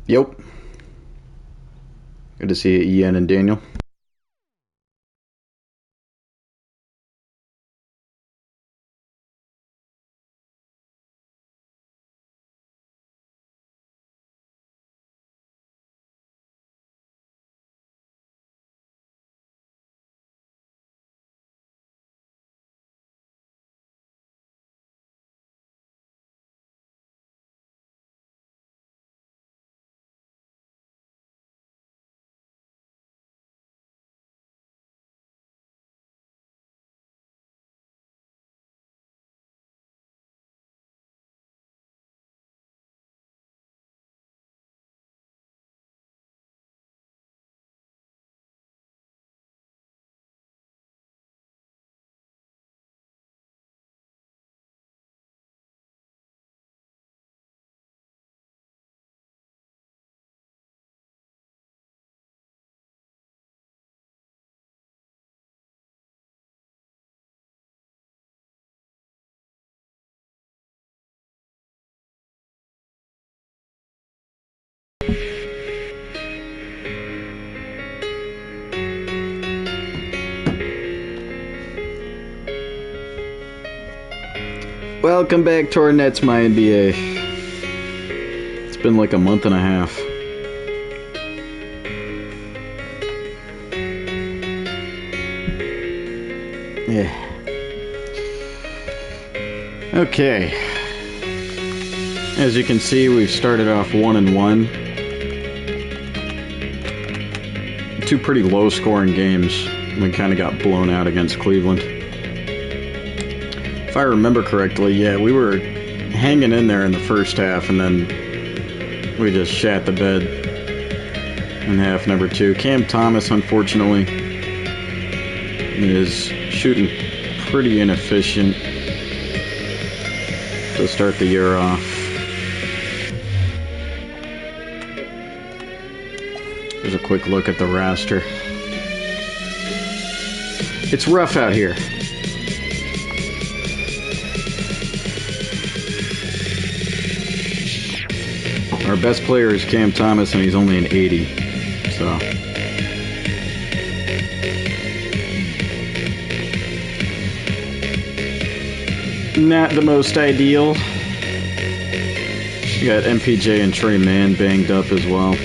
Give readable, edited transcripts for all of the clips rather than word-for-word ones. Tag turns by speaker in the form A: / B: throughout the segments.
A: Yep. Good to see you, Ian and Daniel. Welcome back to our Nets MyNBA. It's been like a month and a half. Yeah. Okay. As you can see, we've started off 1-1. Two pretty low-scoring games. We kind of got blown out against Cleveland. If I remember correctly, yeah, we were hanging in there in the first half, and then we just shat the bed in half number 2. Cam Thomas, unfortunately, is shooting pretty inefficient to start the year off. Here's a quick look at the roster. It's rough out here. Our best player is Cam Thomas, and he's only an 80, so... not the most ideal. You got MPJ and Trey Mann banged up as well.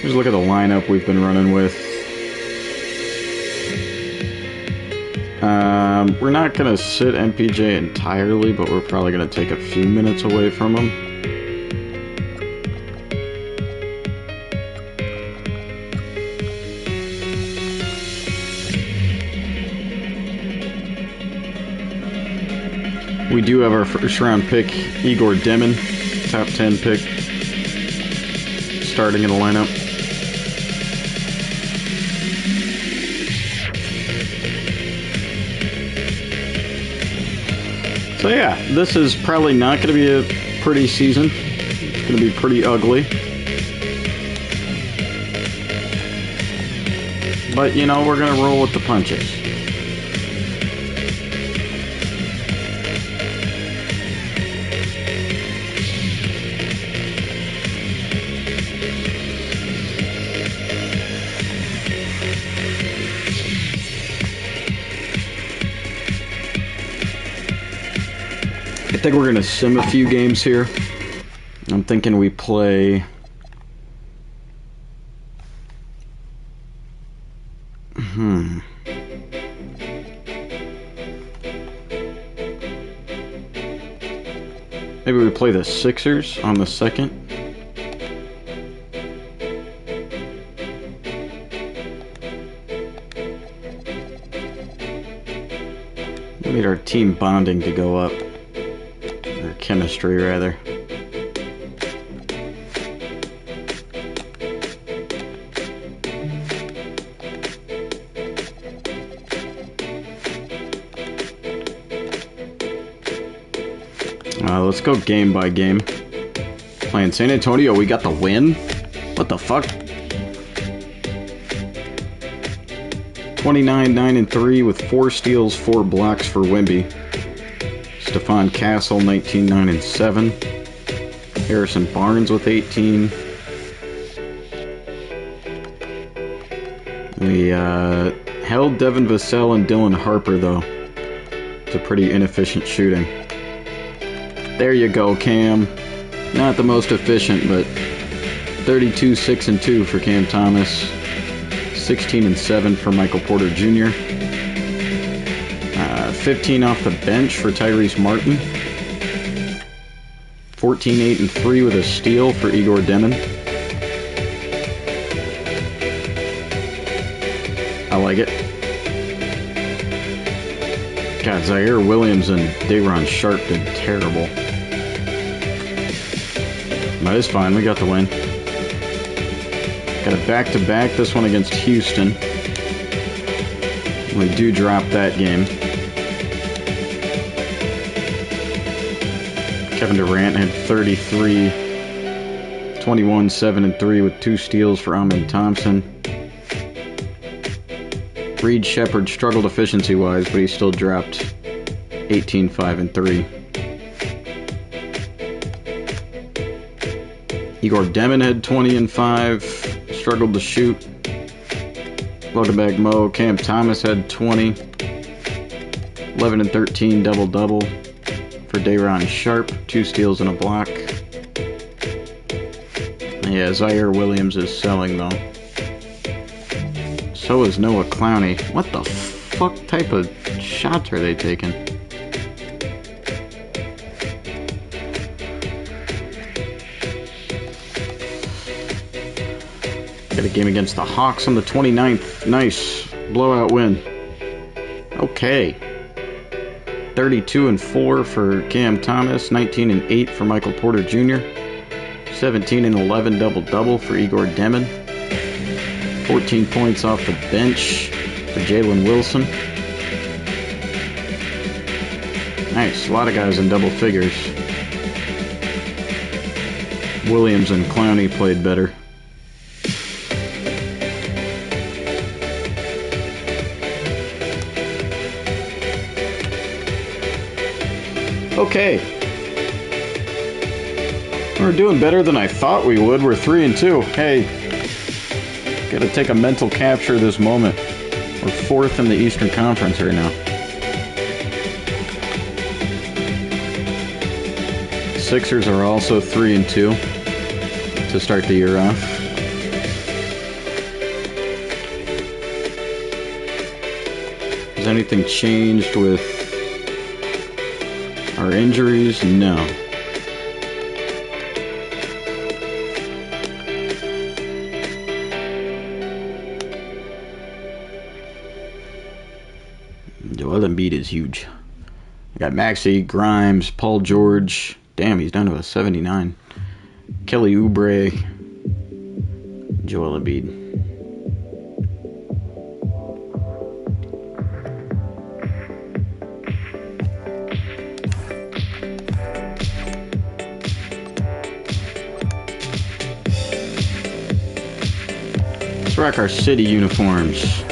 A: Just look at the lineup we've been running with. We're not going to sit MPJ entirely, but we're probably going to take a few minutes away from him. We do have our first round pick, Igor Demon, top 10 pick, starting in the lineup. So yeah, this is probably not going to be a pretty season. It's going to be pretty ugly. But, you know, we're going to roll with the punches. I think we're going to sim a few games here. I'm thinking we play... Maybe we play the Sixers on the 2nd. We need our team bonding to go up. Or chemistry, rather. Let's go game by game. Playing San Antonio, we got the win? What the fuck? 29, 9, and 3 with 4 steals, 4 blocks for Wemby. Stephon Castle, 19, 9, and 7. Harrison Barnes with 18. We held Devin Vassell and Dylan Harper, though. It's a pretty inefficient shooting. There you go, Cam. Not the most efficient, but 32, 6, and 2 for Cam Thomas. 16 and 7 for Michael Porter Jr. 15 off the bench for Tyrese Martin. 14, 8, and 3 with a steal for Igor Demin. I like it. God, Zaire Williams and Day'Ron Sharpe did terrible. But it's fine, we got the win. Got a back-to-back, this one against Houston. We do drop that game. Kevin Durant had 33, 21, 7, and 3 with 2 steals for Amen Thompson. Reed Shepherd struggled efficiency-wise, but he still dropped 18, 5, and 3. Igor Demin had 20 and 5, struggled to shoot. Loaded Mo. Cam Thomas had 20, 11 and 13, double-double for Day'Ron Sharpe, 2 steals and a block. Yeah, Zaire Williams is selling, though. So is Noah Clowney. What the fuck type of shots are they taking? Got a game against the Hawks on the 29th. Nice. Blowout win. Okay. 32 and 4 for Cam Thomas. 19 and 8 for Michael Porter Jr. 17 and 11 double-double for Igor Demin. 14 points off the bench for Jalen Wilson. Nice. A lot of guys in double figures. Williams and Clowney played better. Okay. We're doing better than I thought we would. We're 3 and 2. Hey, gotta take a mental capture of this moment. We're 4th in the Eastern Conference right now. Sixers are also 3 and 2 to start the year off. Has anything changed with our injuries? No. Joel Embiid is huge. I got Maxey, Grimes, Paul George. Damn, he's down to a 79. Kelly Oubre. Joel Embiid. Let's rock our city uniforms.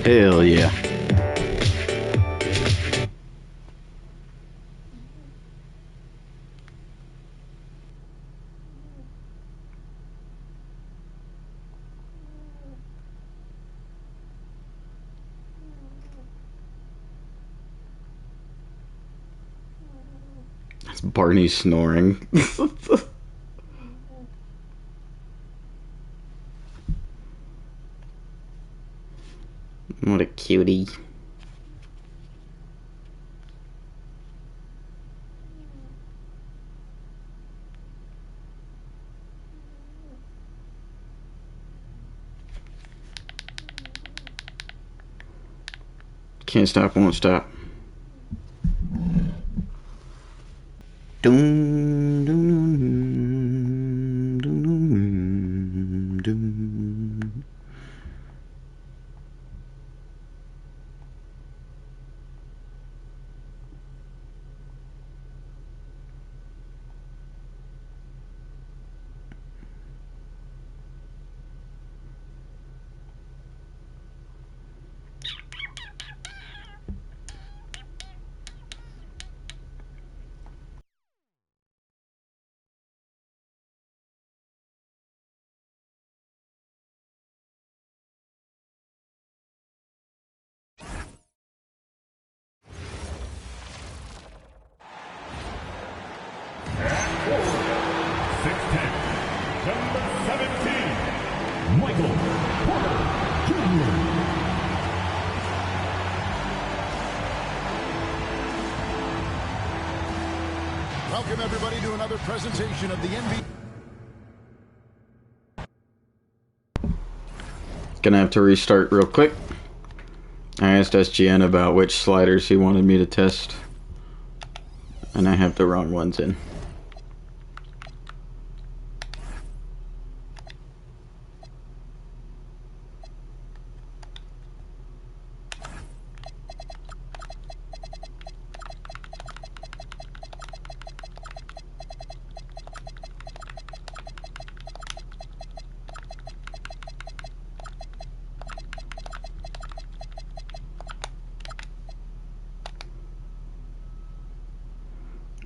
A: Hell yeah. That's Barney snoring. What a cutie. Can't stop, won't stop. Dun, dun, dun, dun, dun.
B: Welcome everybody to another presentation of the NBA.
A: Gonna have to restart real quick. I asked SGN about which sliders he wanted me to test, and I have the wrong ones in.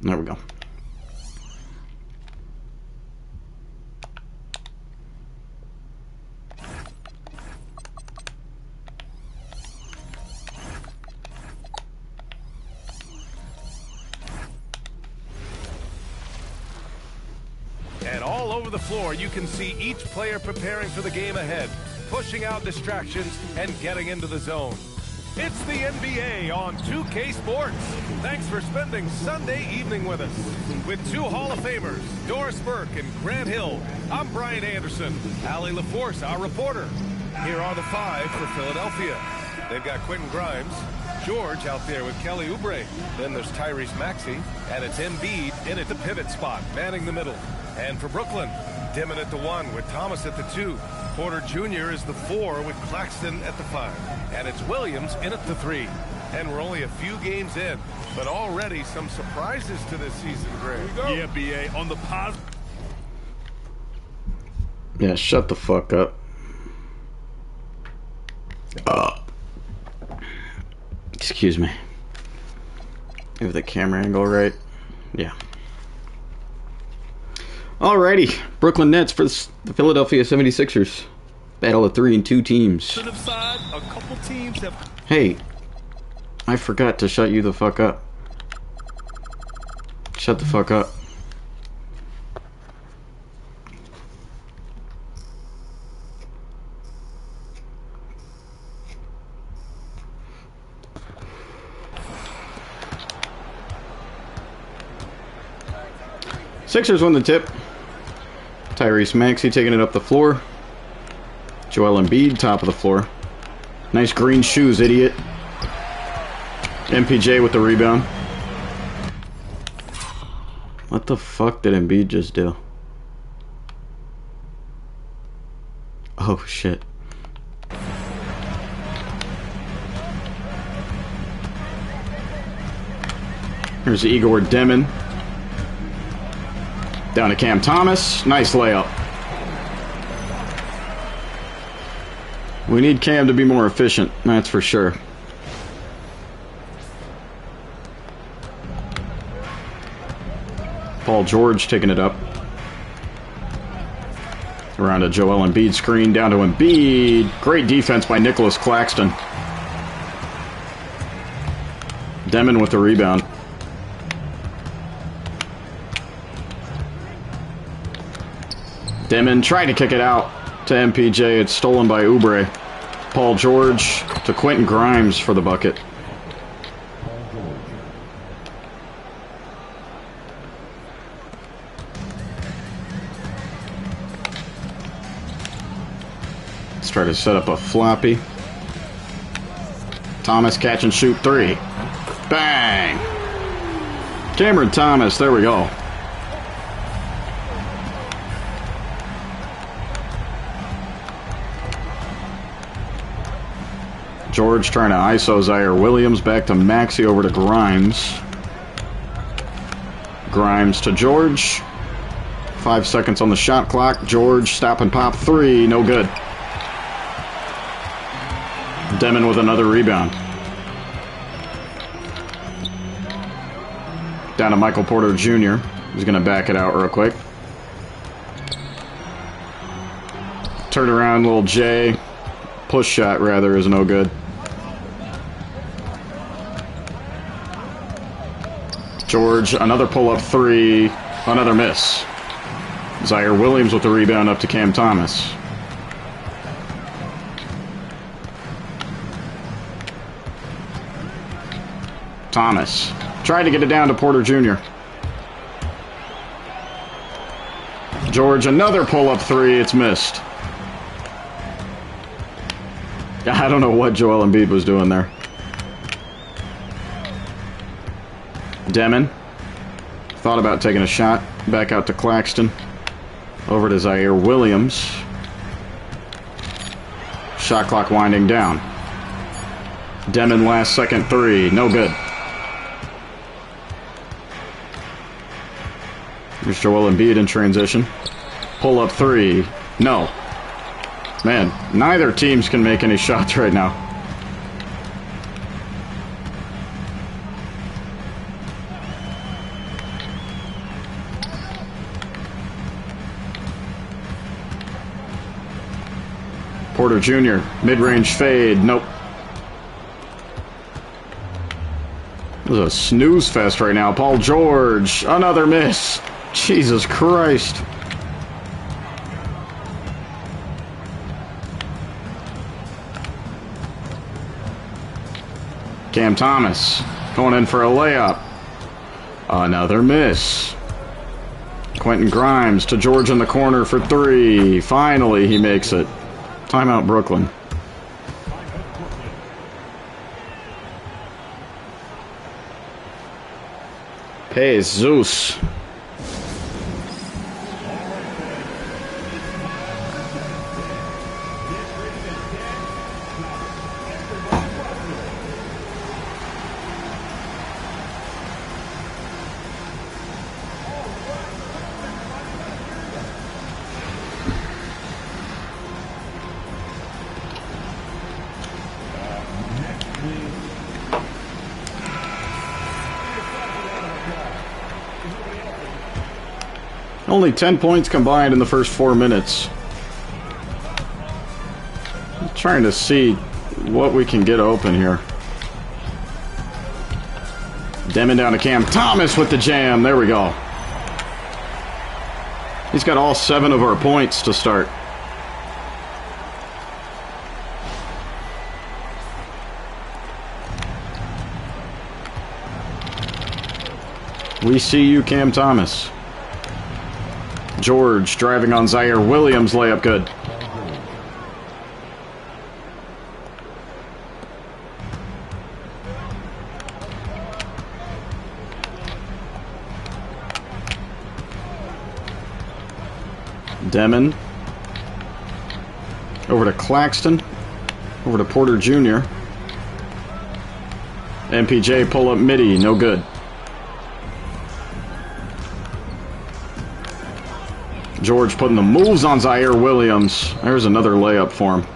A: There we go.
C: And all over the floor, you can see each player preparing for the game ahead, pushing out distractions and getting into the zone. It's the NBA on 2K Sports. Thanks for spending Sunday evening with us. With two Hall of Famers, Doris Burke and Grant Hill, I'm Brian Anderson, Allie LaForce, our reporter. Here are the five for Philadelphia. They've got Quentin Grimes, George out there with Kelly Oubre. Then there's Tyrese Maxey, and it's Embiid in at the pivot spot, manning the middle. And for Brooklyn, Dimon at the 1 with Thomas at the 2. Porter Jr. is the 4 with Claxton at the 5. And it's Williams in at the 3. And we're only a few games in, but already some surprises to this season, Greg.
D: Yeah, BA, on the positive.
A: Yeah, shut the fuck up. Excuse me. Have the camera angle right? Yeah. Alrighty, Brooklyn Nets for the Philadelphia 76ers. Battle of 3 and 2 teams.
D: Side, a couple teams have...
A: Hey, I forgot to shut you the fuck up. Shut the fuck up. Sixers won the tip. Tyrese Maxey taking it up the floor. Joel Embiid, top of the floor. Nice green shoes, idiot. MPJ with the rebound. What the fuck did Embiid just do? Oh, shit. Here's Igor Demon. Down to Cam Thomas. Nice layup. We need Cam to be more efficient, that's for sure. Paul George taking it up. Around a Joel Embiid screen. Down to Embiid. Great defense by Nicholas Claxton. Demon with the rebound. Demon trying to kick it out to MPJ. It's stolen by Oubre. Paul George to Quentin Grimes for the bucket. Let's try to set up a floppy. Thomas catch and shoot 3. Bang! Cameron Thomas, there we go. George trying to ISO Zaire Williams. Back to Maxey, over to Grimes. Grimes to George. 5 seconds on the shot clock. George, stop and pop 3. No good. Demon with another rebound. Down to Michael Porter Jr. He's going to back it out real quick. Turn around, little J. Push shot, rather, is no good. George, another pull-up 3, another miss. Zaire Williams with the rebound up to Cam Thomas. Thomas tried to get it down to Porter Jr. George, another pull-up three. It's missed. I don't know what Joel Embiid was doing there. Demon. Thought about taking a shot. Back out to Claxton. Over to Zaire Williams. Shot clock winding down. Demon last second three. No good. Here's Joel Embiid in transition. Pull up three. No. Man, neither teams can make any shots right now. Porter Jr., mid-range fade. Nope. This is a snooze fest right now. Paul George, another miss. Jesus Christ. Cam Thomas going in for a layup. Another miss. Quentin Grimes to George in the corner for three. Finally, he makes it. Timeout, Brooklyn. Jesus. Only 10 points combined in the first 4 minutes. I'm trying to see what we can get open here. Demon down to Cam Thomas with the jam. There we go. He's got all 7 of our points to start. We see you, Cam Thomas. George driving on Zaire Williams, layup good. Demon. Over to Claxton. Over to Porter Jr. MPJ pull up midi, no good. George putting the moves on Zaire Williams. There's another layup for him.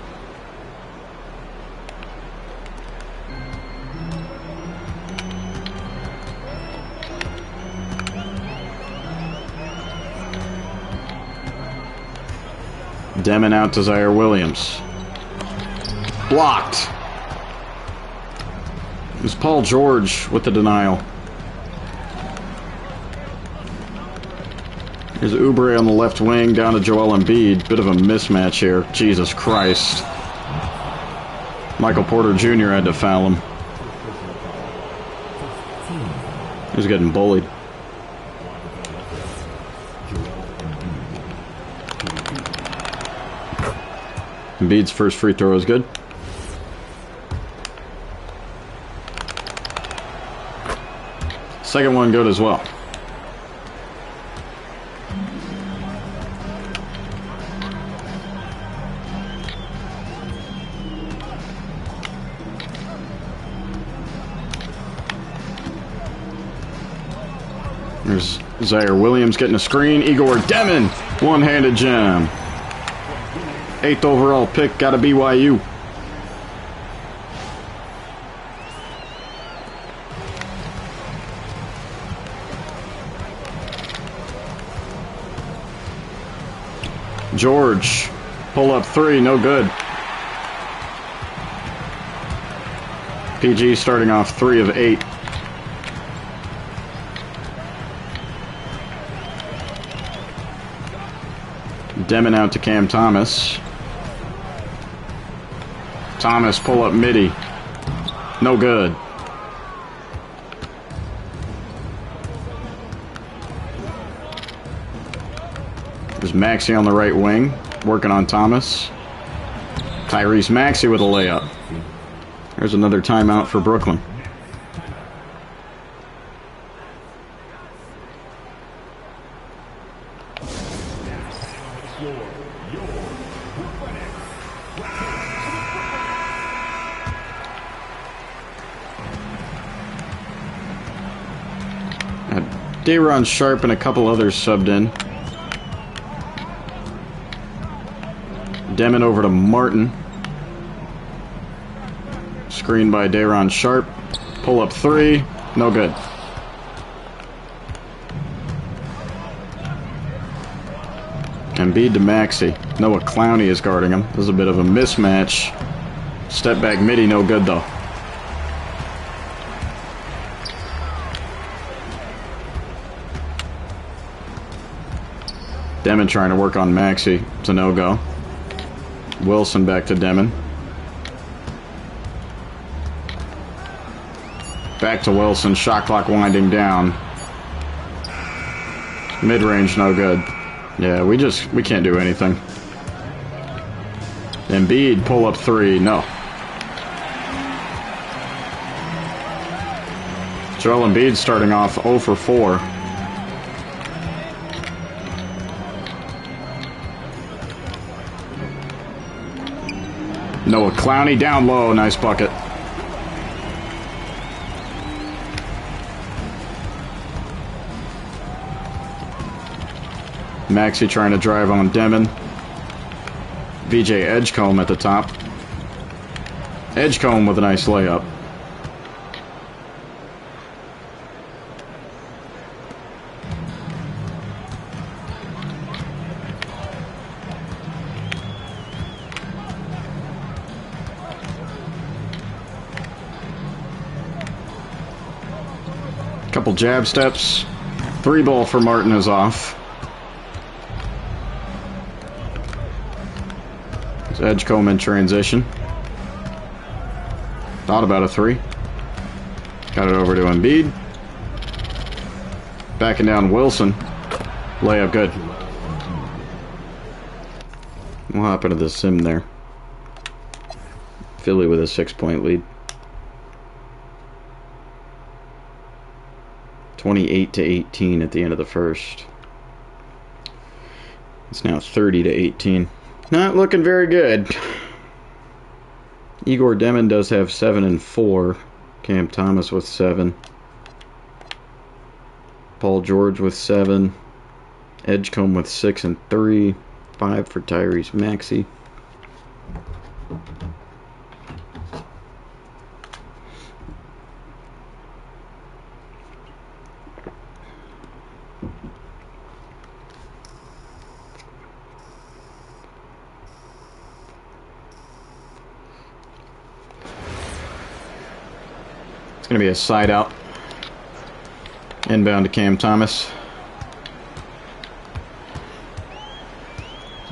A: Demon out to Zaire Williams. Blocked. It was Paul George with the denial. Here's Oubre on the left wing, down to Joel Embiid. Bit of a mismatch here. Jesus Christ. Michael Porter Jr. had to foul him. He was getting bullied. Embiid's first free throw is good. Second one good as well. There's Zaire Williams getting a screen. Igor Demon, one-handed jam. 8th overall pick, got a BYU. George, pull up three, no good. PG starting off 3 of 8. Demon out to Cam Thomas. Thomas pull up midi. No good. There's Maxey on the right wing, working on Thomas. Tyrese Maxey with a layup. There's another timeout for Brooklyn. Day'Ron Sharp and a couple others subbed in. Demon over to Martin. Screen by Day'Ron Sharp. Pull up three. No good. Embiid to Maxey. Noah Clowney is guarding him. This is a bit of a mismatch. Step back midi, no good though. Demon trying to work on Maxey. It's a no-go. Wilson back to Demon. Back to Wilson. Shot clock winding down. Mid-range, no good. Yeah, we can't do anything. Embiid, pull up three. No. Joel Embiid starting off 0 for 4. Noah Clowney down low. Nice bucket. Maxey trying to drive on Demon. VJ Edgecombe at the top. Edgecombe with a nice layup. Couple jab steps. Three ball for Martin is off. It's Edgecombe in transition. Thought about a three. Got it over to Embiid. Backing down Wilson. Layup good. We'll hop into the sim there. Philly with a 6-point lead. 28-18 at the end of the first. It's now 30-18. Not looking very good. Igor Demon does have 7 and 4. Cam Thomas with 7. Paul George with 7. Edgecombe with 6 and 3. 5 for Tyrese Maxey. It's going to be a side out. Inbound to Cam Thomas.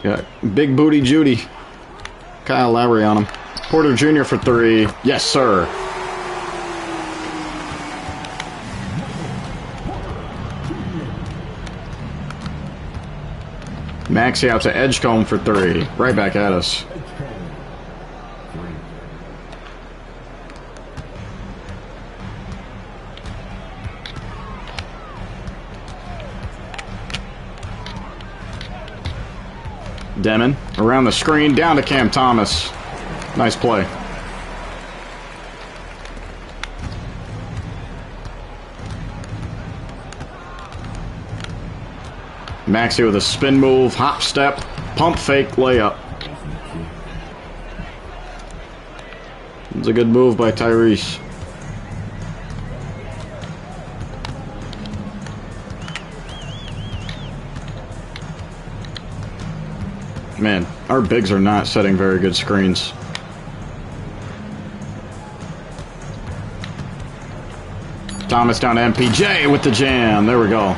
A: Got big booty Judy. Kyle Lowry on him. Porter Jr. for 3. Yes, sir. Maxey out to Edgecombe for 3. Right back at us. Demon around the screen, down to Cam Thomas. Nice play. Maxey with a spin move, hop step, pump fake, layup. It's a good move by Tyrese. Man, our bigs are not setting very good screens. Thomas down to MPJ with the jam. There we go.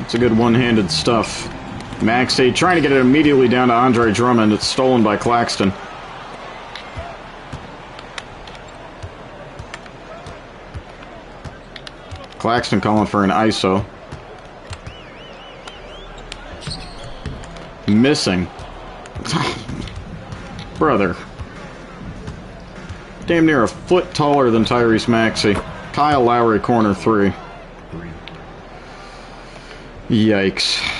A: It's a good one-handed stuff. Maxey trying to get it immediately down to Andre Drummond. It's stolen by Claxton. Claxton calling for an ISO. Missing. Brother. Damn near a foot taller than Tyrese Maxey. Kyle Lowry, corner 3. Yikes.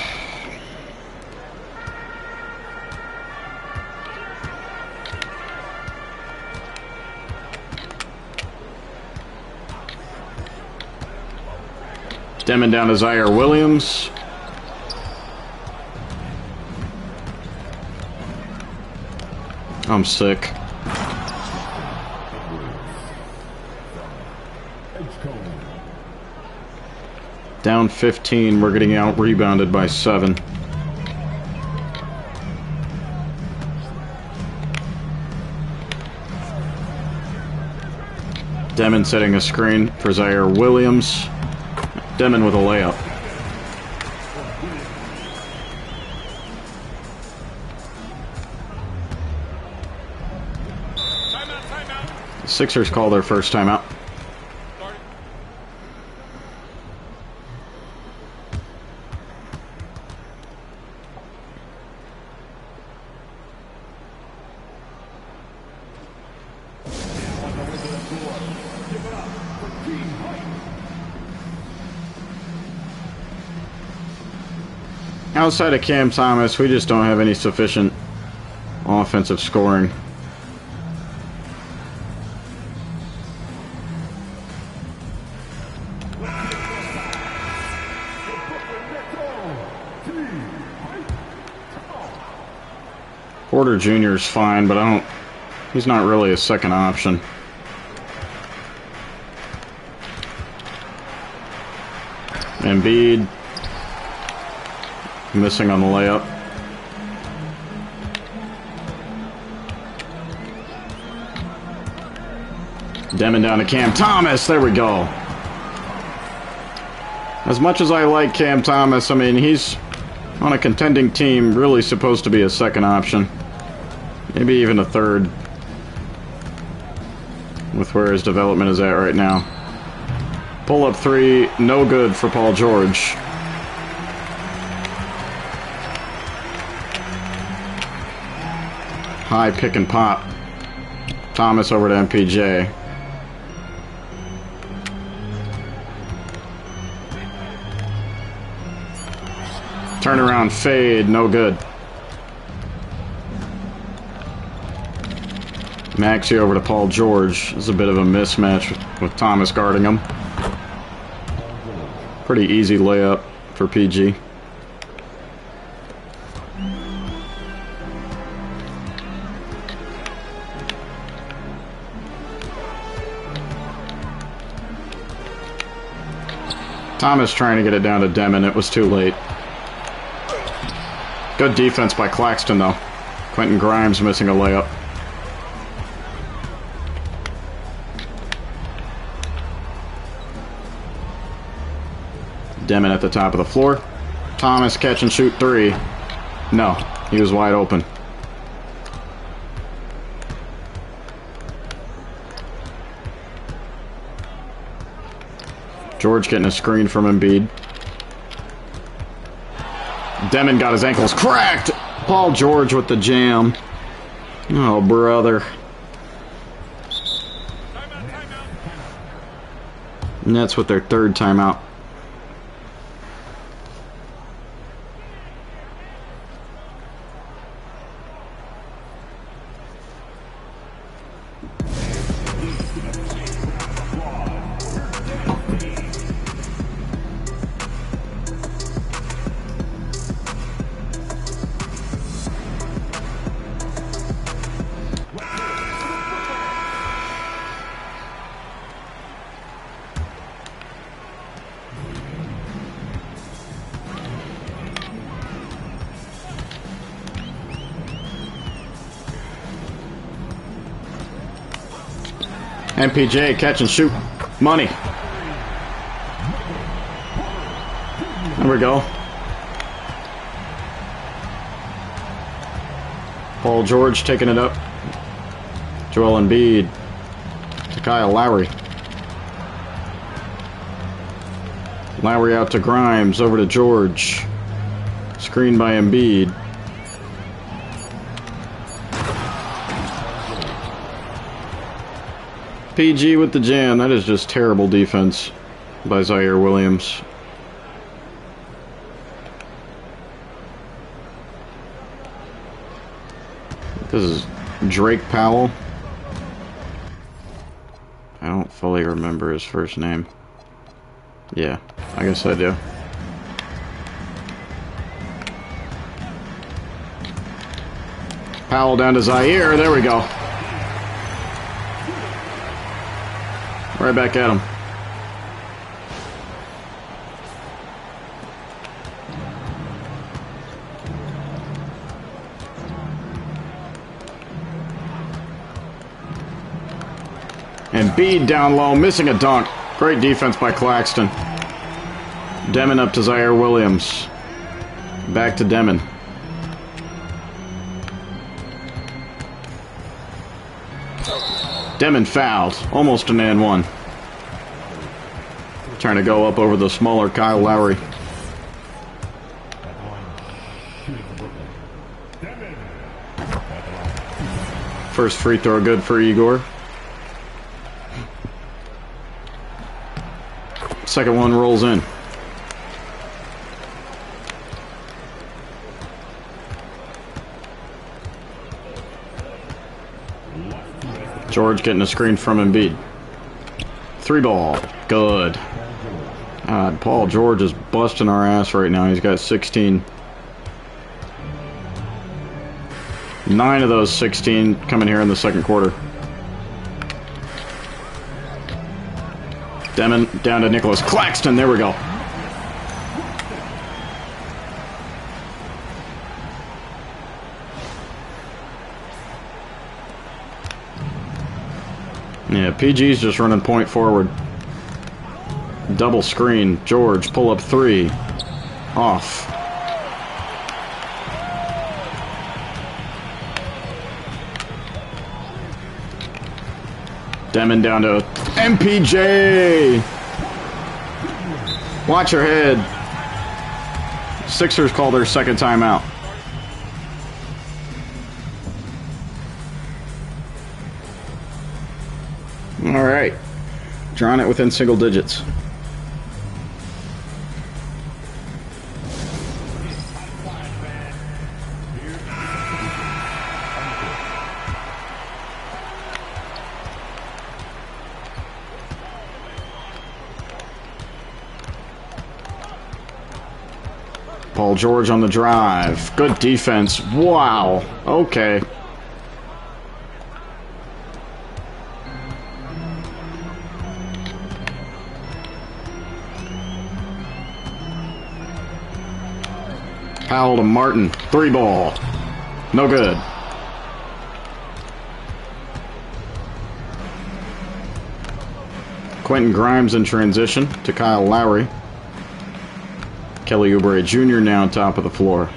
A: Demon down to Zaire Williams. I'm sick. Down 15, we're getting out rebounded by 7. Demon setting a screen for Zaire Williams. Demon with a layup. The Sixers call their first timeout. Outside of Cam Thomas, we just don't have any sufficient offensive scoring. Porter Jr. is fine, but he's not really a second option. Embiid missing on the layup. Demon down to Cam Thomas. There we go. As much as I like Cam Thomas, I mean, he's on a contending team, really supposed to be a second option. Maybe even a third, with where his development is at right now. Pull-up 3, no good for Paul George. High pick and pop. Thomas over to MPJ. Turnaround fade, no good. Maxey over to Paul George. This is a bit of a mismatch with Thomas guarding him. Pretty easy layup for PG. Thomas trying to get it down to Demon. It was too late. Good defense by Claxton, though. Quentin Grimes missing a layup. Demon at the top of the floor. Thomas catch and shoot 3. No, he was wide open. George getting a screen from Embiid. Demon got his ankles cracked. Paul George with the jam. Oh, brother. And that's with their third timeout. MPJ, catch and shoot. Money. There we go. Paul George taking it up. Joel Embiid to Kyle Lowry. Lowry out to Grimes, over to George. Screen by Embiid. PG with the jam. That is just terrible defense by Zaire Williams. This is Drake Powell. I don't fully remember his first name. Yeah, I guess I do. Powell down to Zaire. There we go. Right back at him. And Embiid down low, missing a dunk. Great defense by Claxton. Demon up to Zaire Williams. Back to Demon. Demon fouled. Almost an and one. Trying to go up over the smaller Kyle Lowry. First free throw good for Igor. Second one rolls in. George getting a screen from Embiid. Three ball. Good. God, Paul George is busting our ass right now. He's got 16. 9 of those 16 coming here in the second quarter. Demon down to Nicholas Claxton. There we go. Yeah, PG's just running point forward. Double screen. George, pull up three. Off. Demon down to MPJ. Watch your head. Sixers call their second timeout. All right. Drawing it within single digits. Paul George on the drive. Good defense. Wow. Okay. Powell to Martin. Three ball. No good. Quentin Grimes in transition to Kyle Lowry. Kelly Oubre Jr. now on top of the floor.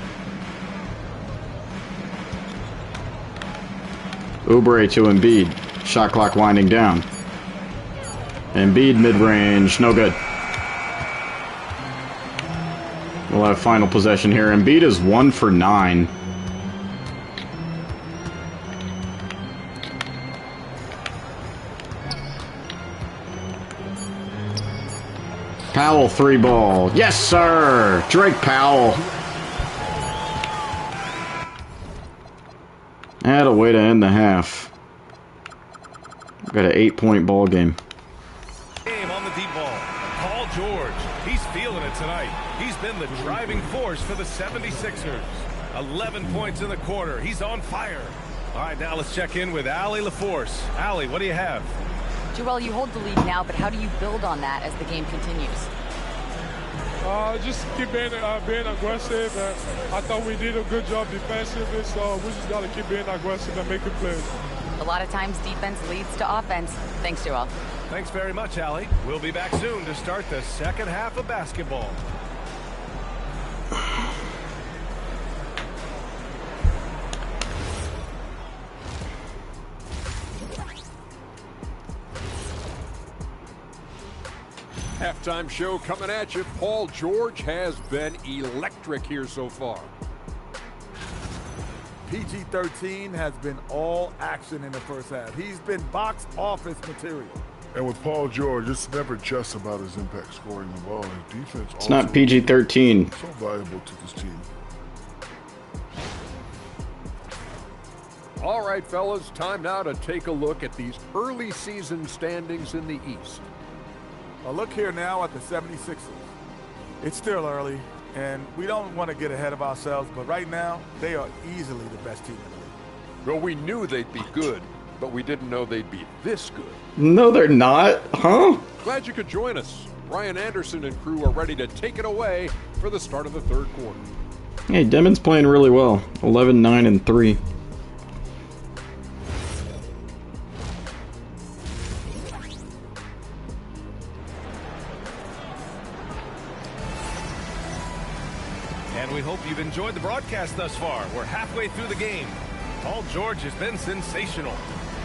A: Oubre to Embiid. Shot clock winding down. Embiid mid-range. No good. We'll have final possession here. Embiid is 1 for 9. Powell three ball. Yes, sir. Drake Powell. Had a way to end the half. Got an 8-point ball game.
C: Game on the deep ball. Paul George. He's feeling it tonight. He's been the driving force for the 76ers. 11 points in the quarter. He's on fire. All right, now let's check in with Allie LaForce. Allie, what do you have?
E: Joel, you hold the lead now, but how do you build on that as the game continues?
F: Just keep being aggressive. I thought we did a good job defensively, so we just got to keep being aggressive and making plays.
E: A lot of times defense leads to offense. Thanks, Joel.
C: Thanks very much, Allie. We'll be back soon to start the second half of basketball.
G: Halftime show coming at you. Paul George has been electric here so far.
H: PG-13 has been all action in the first half. He's been box office material.
F: And with Paul George, it's never just about his impact scoring the ball. His defense
A: It's not PG-13.
F: So valuable to this team.
G: All right, fellas, time now to take a look at these early season standings in the East.
H: A look here now at the 76ers. It's still early, and we don't want to get ahead of ourselves, but right now, they are easily the best team in the league.
G: Well, we knew they'd be good, but we didn't know they'd be this good.
A: No, they're not. Huh?
G: Glad you could join us. Ryan Anderson and crew are ready to take it away for the start of the third quarter.
A: Hey, Demon's playing really well. 11, 9, and 3.
C: And we hope you've enjoyed the broadcast thus far. We're halfway through the game. Paul George has been sensational.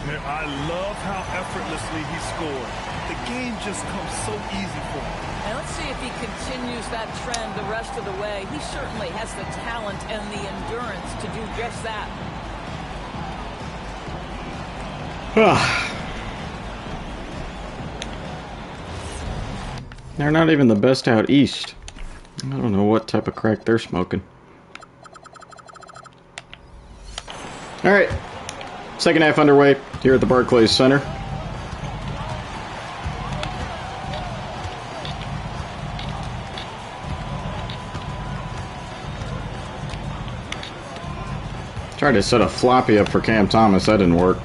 D: Man, I love how effortlessly he scored. The game just comes so easy for him.
I: And let's see if he continues that trend the rest of the way. He certainly has the talent and the endurance to do just that.
A: They're not even the best out east. I don't know what type of crack they're smoking. Alright. Second half underway here at the Barclays Center. Tried to set a floppy up for Cam Thomas. That didn't work.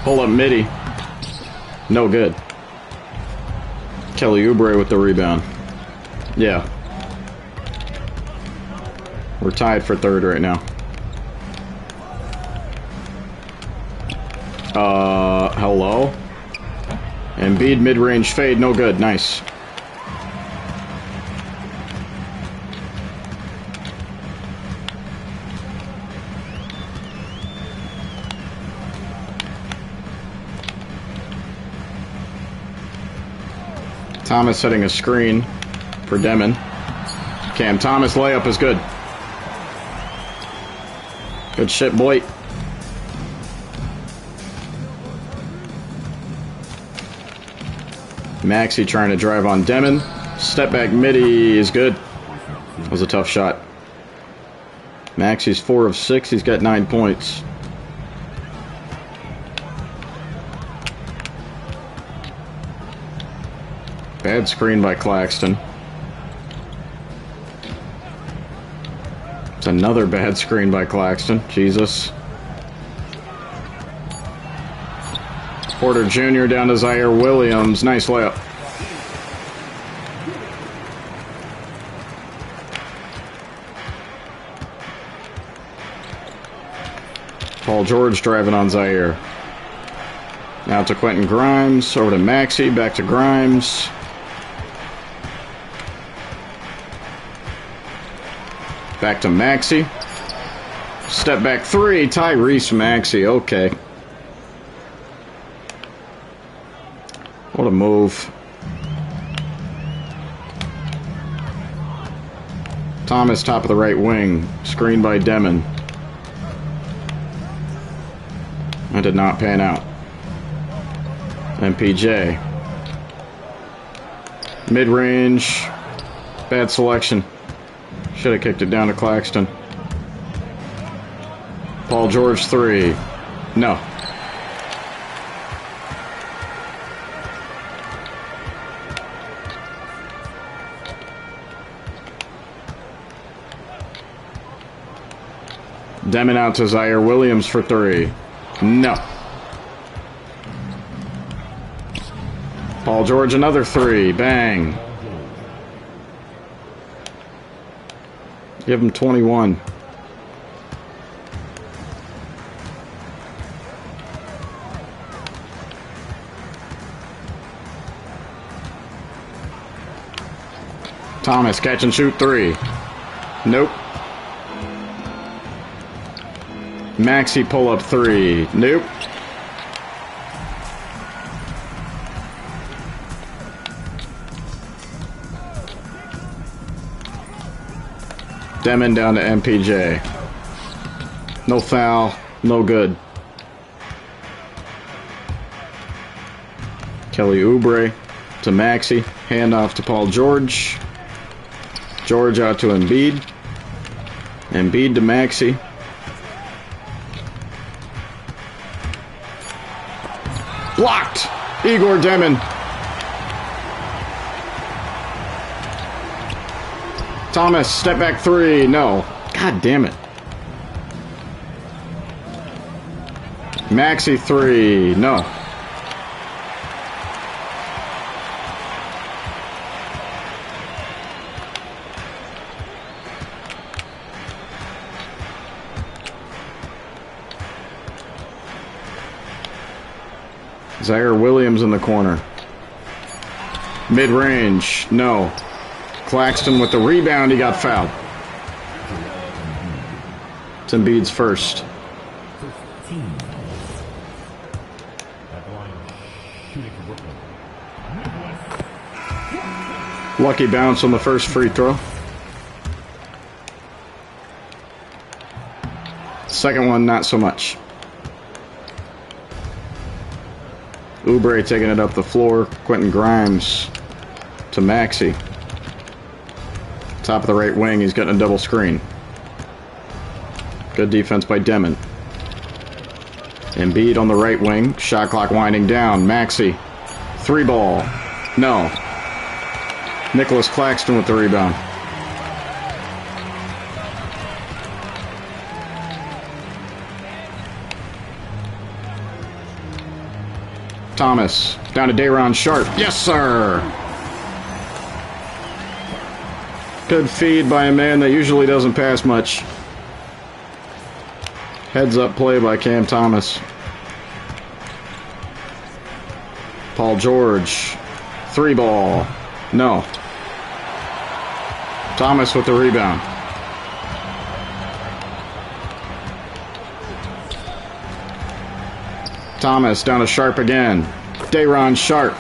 A: Pull up midi. No good. Kelly Oubre with the rebound. Yeah. We're tied for third right now. Hello? Embiid mid-range fade, no good. Nice. Thomas setting a screen for Demon. Cam Thomas layup is good. Good shit, boy. Maxey trying to drive on Demon. Step back midi is good. That was a tough shot. Maxey's 4 of 6. He's got 9 points. Bad screen by Claxton. It's another bad screen by Claxton. Jesus. Porter Jr. down to Zaire Williams. Nice layup. Paul George driving on Zaire. Now to Quentin Grimes. Over to Maxey. Back to Grimes. Back to Maxey. Step back 3. Tyrese Maxey. Okay. What a move. Thomas top of the right wing. Screen by Demon. That did not pan out. MPJ. Mid-range. Bad selection. Should have kicked it down to Claxton. Paul George 3. No. Demon out to Zaire Williams for 3. No. Paul George another 3. Bang. Give him 21. Thomas catch and shoot 3. Nope. Maxey pull up 3. Nope. Demon down to MPJ. No foul, no good. Kelly Oubre to Maxey. Handoff to Paul George. George out to Embiid. Embiid to Maxey. Blocked! Igor Demon. Thomas, step back three. No. God damn it. Maxey three. No. Zaire Williams in the corner. Mid-range. No. Claxton with the rebound. He got fouled. It's Embiid's first. Lucky bounce on the first free throw. Second one, not so much. Oubre taking it up the floor. Quentin Grimes to Maxey. Top of the right wing, he's getting a double screen. Good defense by Demon. Embiid on the right wing. Shot clock winding down. Maxey. Three ball. No. Nicholas Claxton with the rebound. Thomas. Down to Day'Ron Sharpe. Yes, sir! Good feed by a man that usually doesn't pass much. Heads up play by Cam Thomas. Paul George. Three ball. No. Thomas with the rebound. Thomas down to Sharpe again. Day'Ron Sharpe.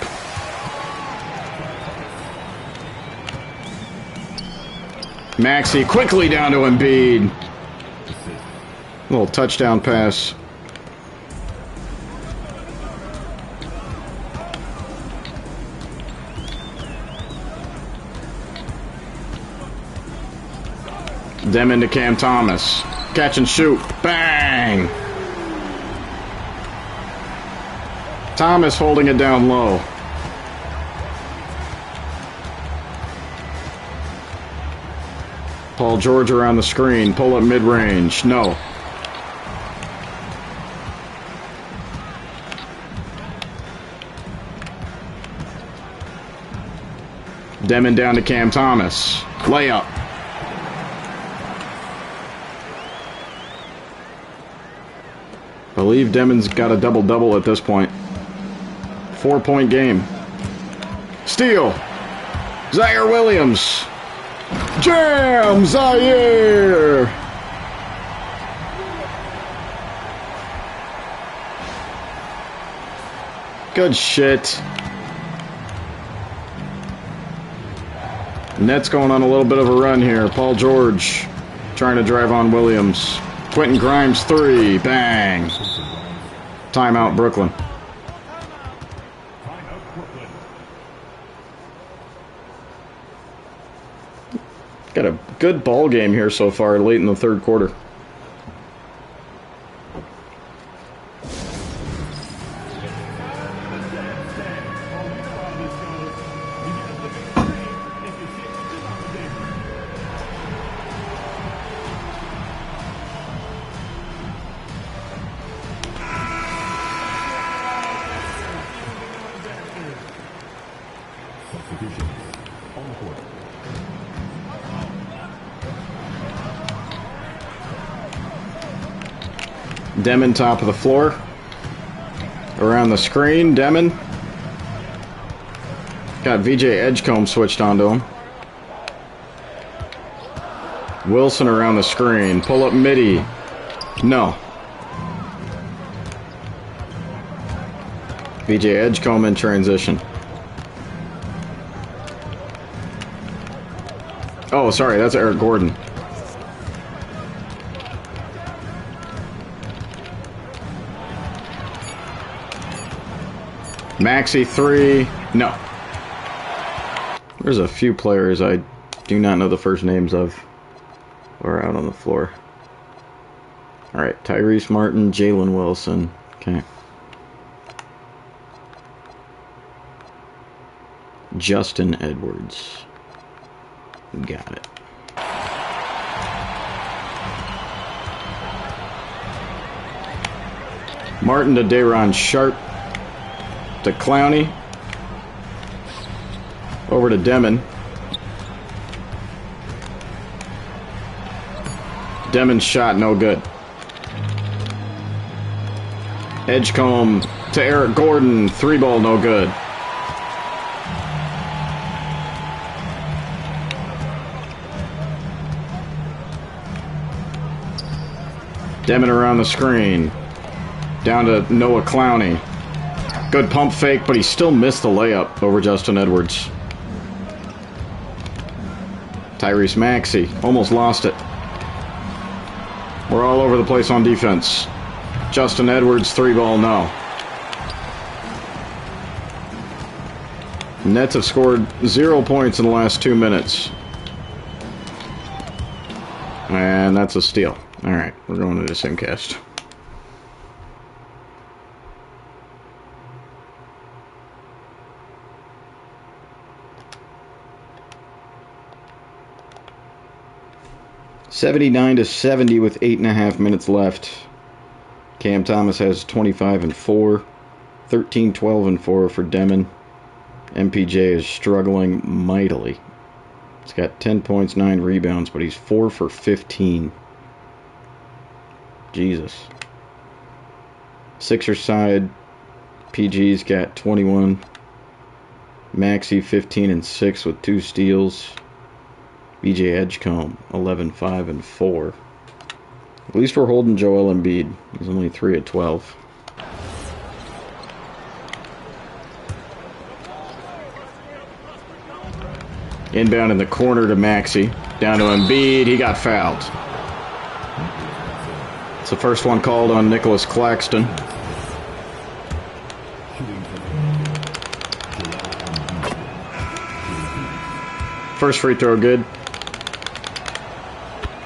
A: Maxey quickly down to Embiid. Little touchdown pass. Demon to Cam Thomas. Catch and shoot. Bang! Thomas holding it down low. Paul George around the screen. Pull up mid-range. No. Demon down to Cam Thomas. Layup. I believe Demon's got a double-double at this point. 4-point game. Steal. Zaire Williams. Jam! Zaire! Good shit. Nets going on a little bit of a run here. Paul George trying to drive on Williams. Quentin Grimes three. Bang. Timeout Brooklyn. Got a good ball game here so far late in the third quarter. Demon top of the floor. Around the screen, Demon. Got VJ Edgecombe switched onto him. Wilson around the screen. Pull up midi. No. VJ Edgecombe in transition. Oh, sorry, that's Eric Gordon. Maxey 3. No. There's a few players I do not know the first names of who are out on the floor. Alright, Tyrese Martin, Jalen Wilson. Okay. Justin Edwards. Got it. Martin to Day'Ron Sharp. To Clowney. Over to Demon. Demon's shot, no good. Edgecombe to Eric Gordon. 3-ball, no good. Demon around the screen. Down to Noah Clowney. Good pump fake, but he still missed the layup over Justin Edwards. Tyrese Maxey almost lost it. We're all over the place on defense. Justin Edwards, 3-ball, no. Nets have scored 0 points in the last 2 minutes. And that's a steal. Alright, we're going to the simcast. (79-70) with 8.5 minutes left. Cam Thomas has 25 and 4, 13, 12 and 4 for Demon. MPJ is struggling mightily. He's got 10 points, 9 rebounds, but he's 4 for 15. Jesus. Sixers side, PG's got 21. Maxey 15 and 6 with 2 steals. BJ Edgecombe 11, 5 and 4. At least we're holding Joel Embiid. He's only 3 of 12. Inbound in the corner to Maxey. Down to Embiid. He got fouled. It's the first one called on Nicholas Claxton. First free throw good.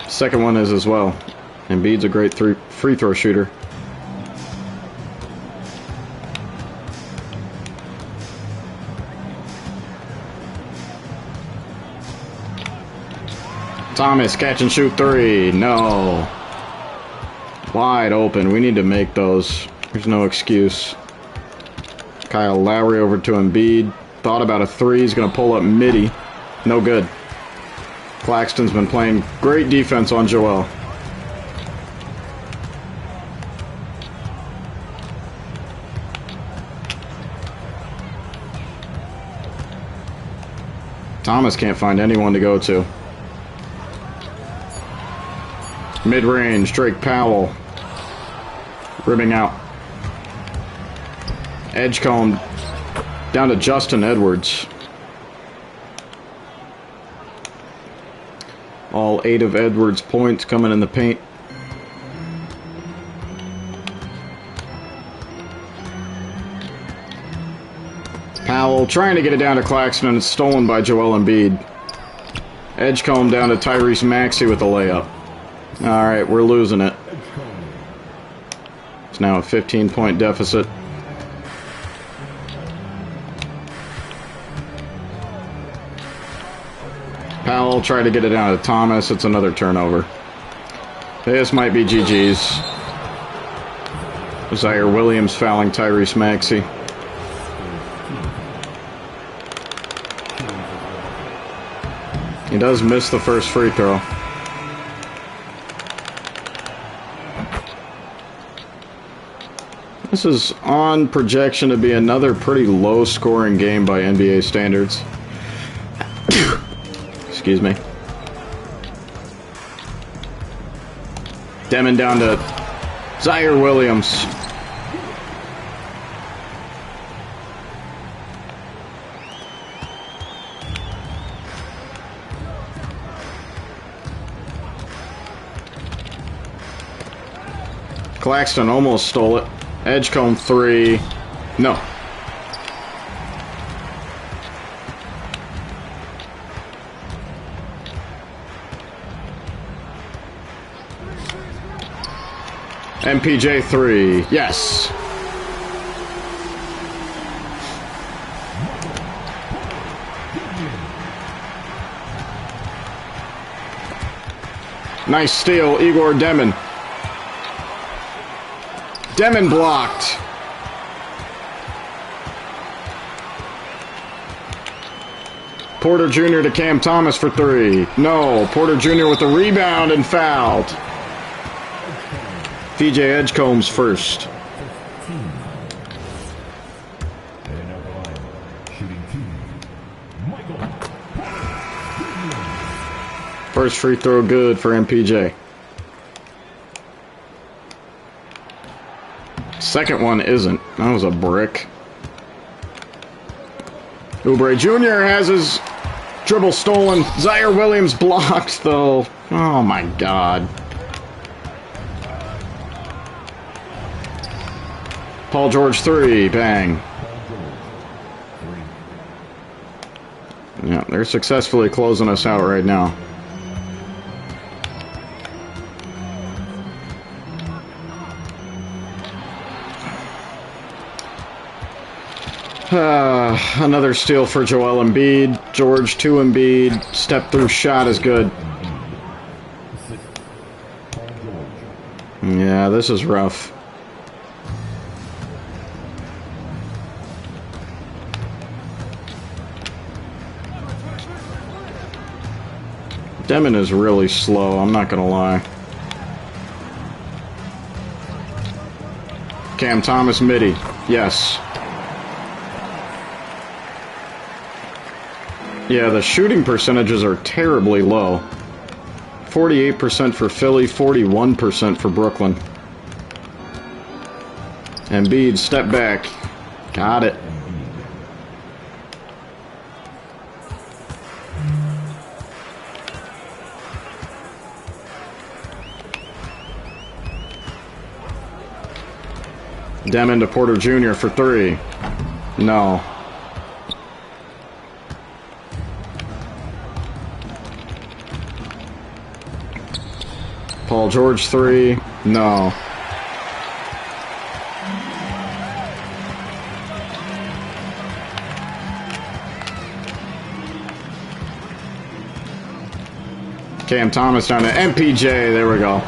A: Second one is as well. Embiid's a great free throw shooter. Thomas, catch and shoot 3. No. Wide open. We need to make those. There's no excuse. Kyle Lowry over to Embiid. Thought about a 3. He's going to pull up midi. No good. Claxton's been playing great defense on Joel. Thomas can't find anyone to go to. Mid-range, Drake Powell. Ribbing out. Edgecombe down to Justin Edwards. All 8 of Edwards' points coming in the paint. Powell trying to get it down to Claxton, and it's stolen by Joel Embiid. Edgecombe down to Tyrese Maxey with the layup. Alright, we're losing it. It's now a 15-point deficit. Powell tried to get it down to Thomas. It's another turnover. This might be GG's. Zaire Williams fouling Tyrese Maxey. He does miss the first free throw. This is on projection to be another pretty low-scoring game by NBA standards. Excuse me. Demon down to Zaire Williams. Claxton almost stole it. Edgecombe 3. No. MPJ 3. Yes. Nice steal, Igor Demon. Demon blocked. Porter Jr. to Cam Thomas for 3. No, Porter Jr. with the rebound and fouled. VJ Edgecomb's first. First free throw good for MPJ. Second one isn't. That was a brick. Oubre Jr. has his dribble stolen. Zaire Williams blocked, though. Oh, my God. Paul George 3. Bang. Yeah, they're successfully closing us out right now. Another steal for Joel Embiid. George 2 Embiid. Step through shot is good. Yeah, this is rough. Demon is really slow, I'm not gonna lie. Cam Thomas midi. Yes. Yeah, the shooting percentages are terribly low. 48% for Philly, 41% for Brooklyn. Embiid, step back. Got it. Demon to Porter Jr. for 3. No. Paul George 3. No. Cam Thomas down to MPJ. There we go.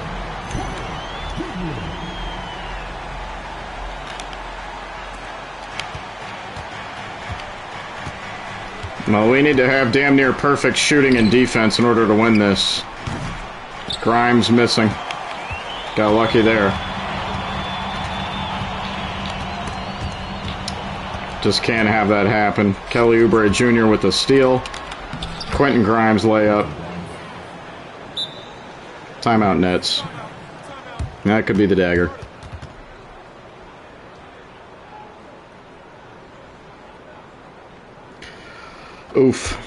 A: Well, we need to have damn near perfect shooting and defense in order to win this. Grimes missing. Got lucky there. Just can't have that happen. Kelly Oubre Jr. with the steal. Quentin Grimes layup. Timeout Nets. That could be the dagger. Oof.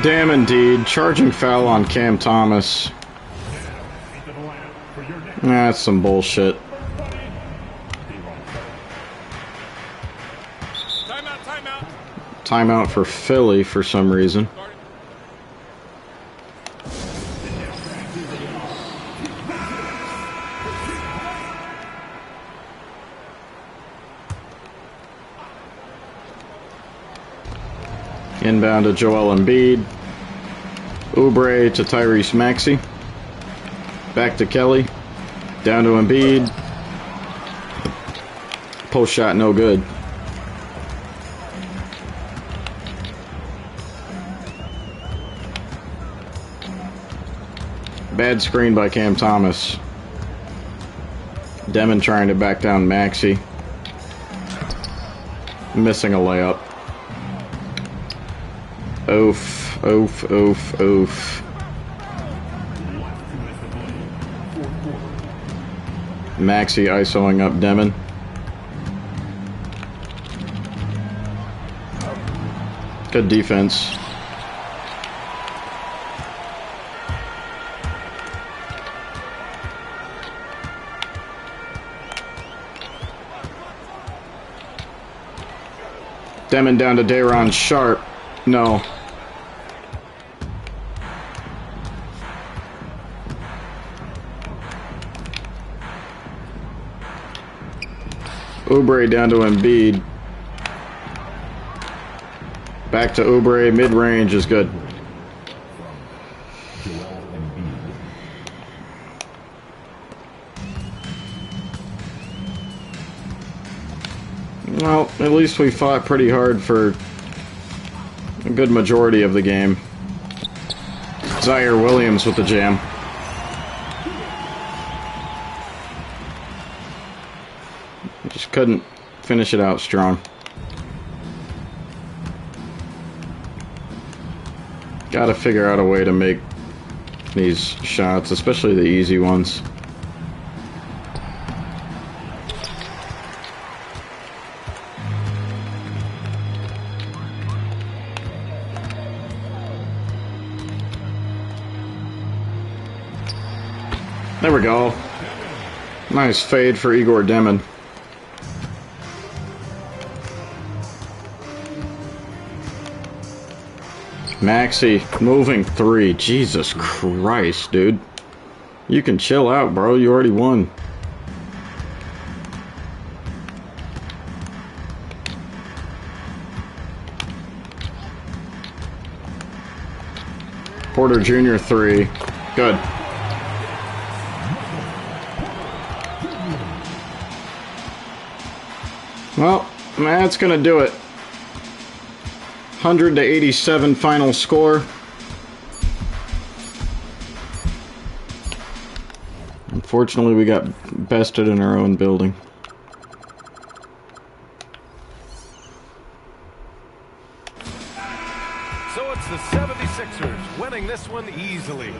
A: Damn indeed. Charging foul on Cam Thomas. That's some bullshit. Timeout for Philly for some reason. Inbound to Joel Embiid. Oubre to Tyrese Maxey. Back to Kelly. Down to Embiid. Post shot no good. Bad screen by Cam Thomas. Demon trying to back down Maxey. Missing a layup. Oof, oof, oof, oof. Maxey isoing up Demon. Good defense. Demon down to Dayron Sharp. No. Oubre down to Embiid. Back to Oubre. Mid-range is good. Well, at least we fought pretty hard for a good majority of the game. Zaire Williams with the jam. Just couldn't finish it out strong. Gotta figure out a way to make these shots, especially the easy ones. There we go. Nice fade for Igor Demon. Maxey, moving three. Jesus Christ, dude. You can chill out, bro. You already won. Porter Jr. three. Good. Well, that's gonna do it. 100-87 final score. Unfortunately, we got bested in our own building.
C: So it's the 76ers winning this one easily.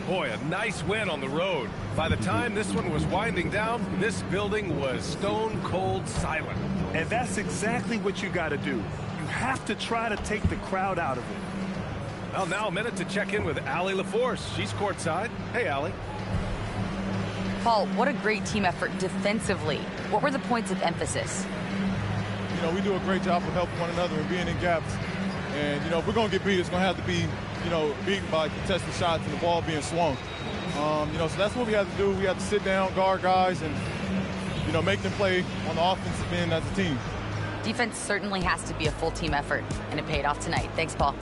C: Boy, a nice win on the road. By the time this one was winding down, this building was stone cold silent.
D: And that's exactly what you got to do. You have to try to take the crowd out of it.
C: Well, now a minute to check in with Allie LaForce. She's courtside. Hey, Allie.
E: Paul, what a great team effort defensively. What were the points of emphasis?
F: You know, we do a great job of helping one another and being in gaps. And, you know, if we're going to get beat, it's going to have to be, you know, beaten by contested shots and the ball being swung. You know, so that's what we have to do. We have to sit down, guard guys, and, you know, make them play on the offensive end as a team.
E: Defense certainly has to be a full team effort, and it paid off tonight. Thanks, Paul.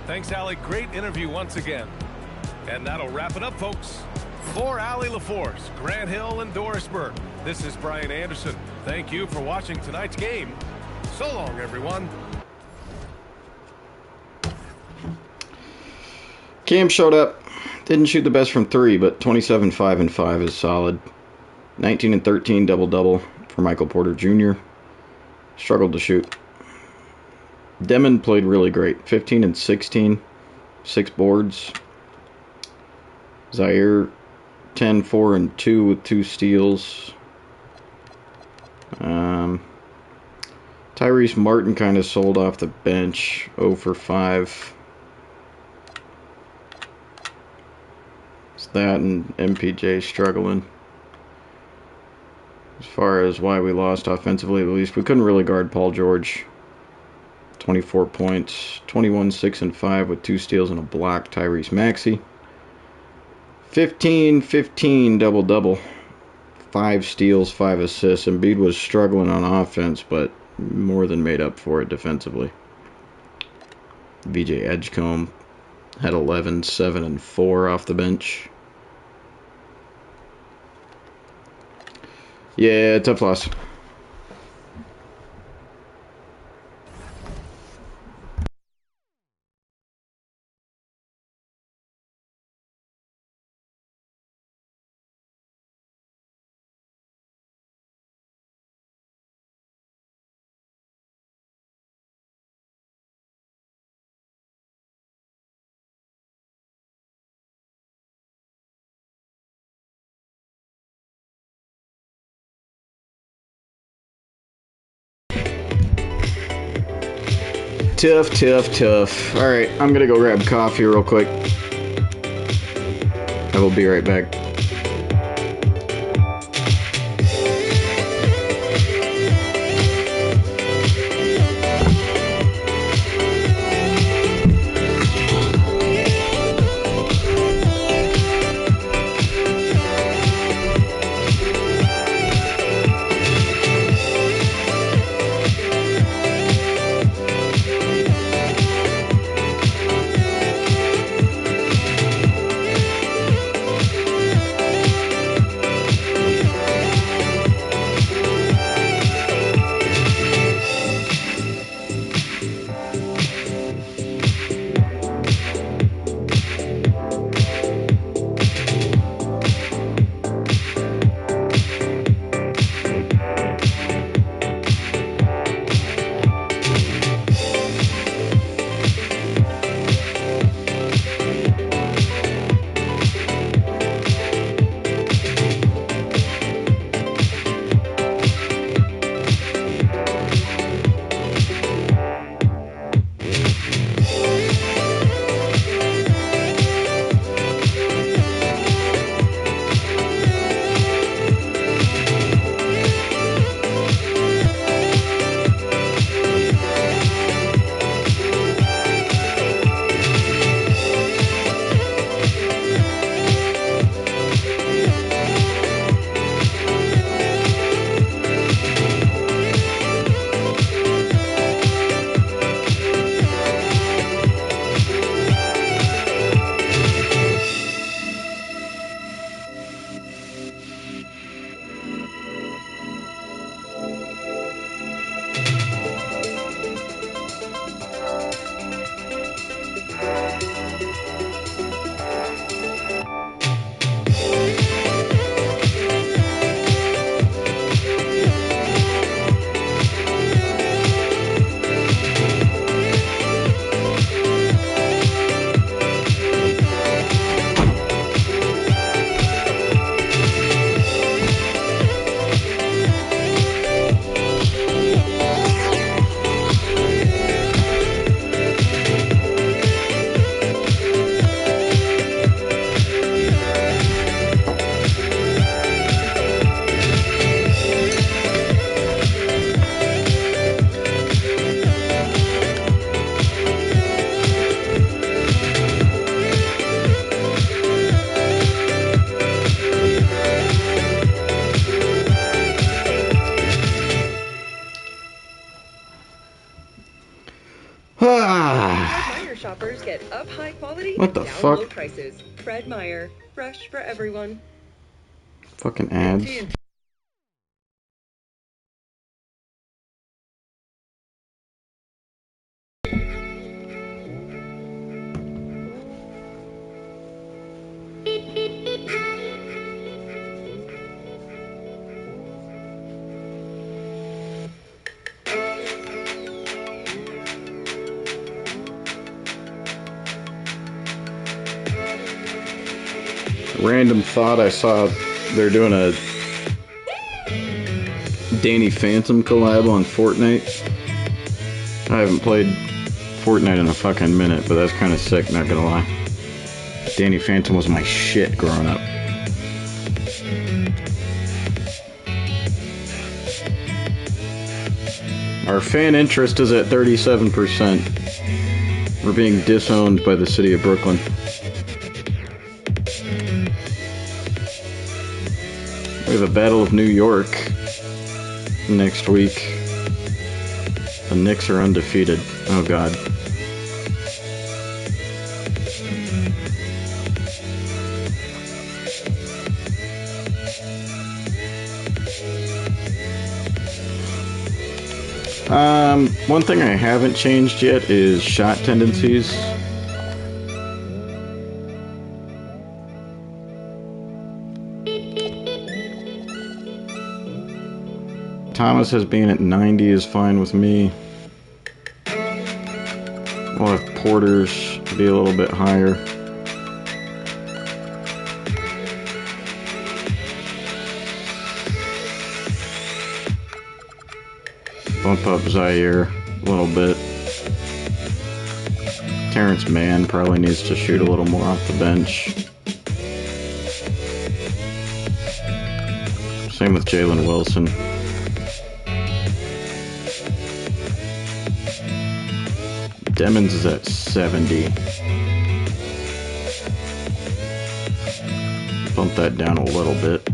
C: Thanks, Allie. Great interview once again. And that'll wrap it up, folks. For Allie LaForce, Grant Hill, and Doris Burke, this is Brian Anderson. Thank you for watching tonight's game. So long, everyone.
A: Cam showed up. Didn't shoot the best from three, but 27, 5, and 5 is solid. 19 and 13 double-double for Michael Porter Jr. Struggled to shoot. Demon played really great. 15 and 16, 6 boards. Zaire 10, 4, and 2 with 2 steals. Tyrese Martin kind of sold off the bench. 0 for 5. It's that and MPJ struggling. As far as why we lost offensively, at least, we couldn't really guard Paul George. 24 points. 21, 6, and 5 with 2 steals and a block. Tyrese Maxey. 15, 15 double-double. 5 steals, 5 assists. Embiid was struggling on offense, but more than made up for it defensively. VJ Edgecombe had 11, 7, and 4 off the bench. Yeah, tough loss. Tough. Alright, I'm gonna go grab coffee real quick. I will be right back.
J: Shoppers get up high quality
A: What the
J: down
A: fuck?
J: low prices. Fred Meyer, fresh for everyone.
A: Fucking ads. Random thought, I saw they're doing a Danny Phantom collab on Fortnite. I haven't played Fortnite in a fucking minute, but that's kind of sick, not gonna lie. Danny Phantom was my shit growing up. Our fan interest is at 37%. We're being disowned by the city of Brooklyn. We have a Battle of New York next week. The Knicks are undefeated. Oh god. One thing I haven't changed yet is shot tendencies. Thomas has being at 90 is fine with me. We'll have Porter's be a little bit higher. Bump up Zaire a little bit. Terrence Mann probably needs to shoot a little more off the bench. Same with Jalen Wilson. Demons is at 70. Bump that down a little bit.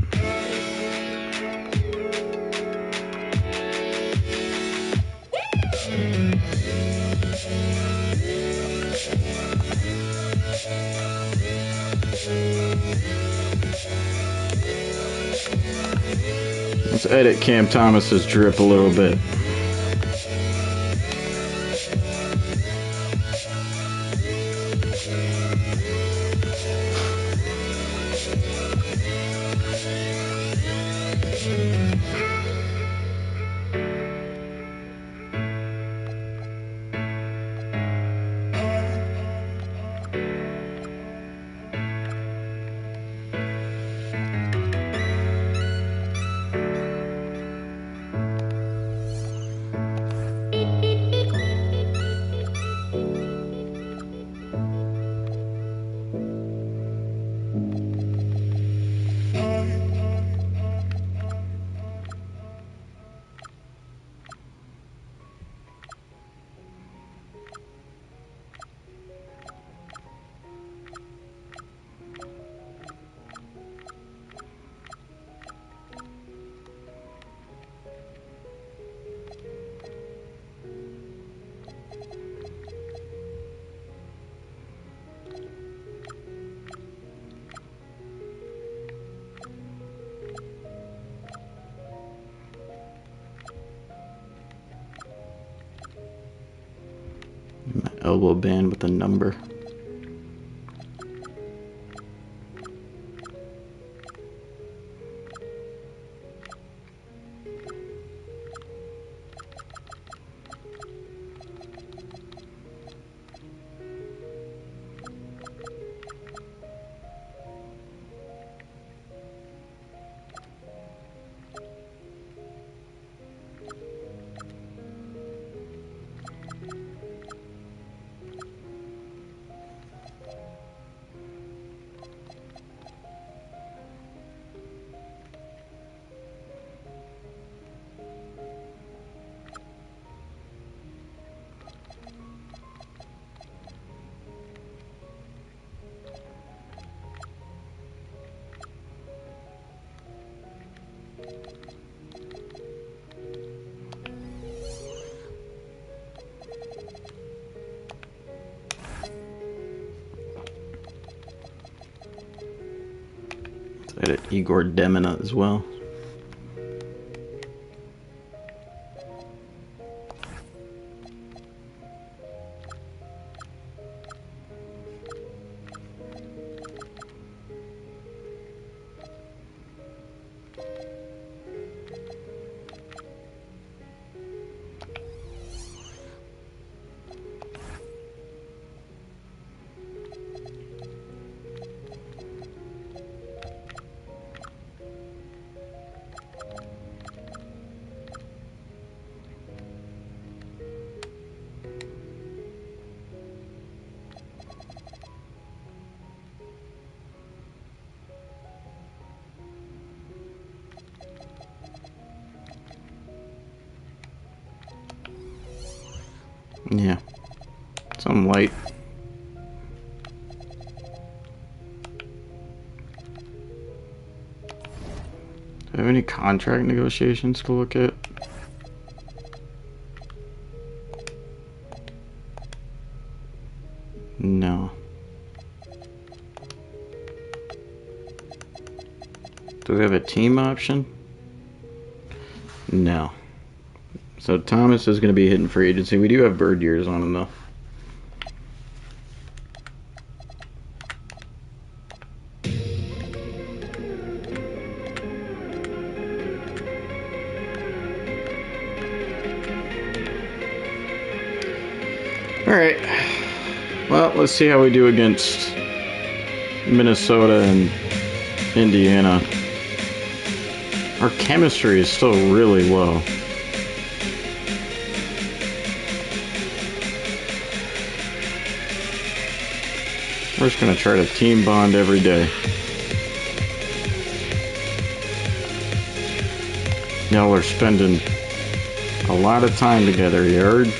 A: Let's edit Cam Thomas's drip a little bit. Elbow band with a number. Edit Igor Demina as well. Yeah, some light. Do I have any contract negotiations to look at? No. Do we have a team option? No. So Thomas is going to be hitting free agency. We do have bird years on him though. Alright. Well, let's see how we do against Minnesota and Indiana. Our chemistry is still really low. We're just going to try to team bond every day. Y'all are spending a lot of time together, you heard?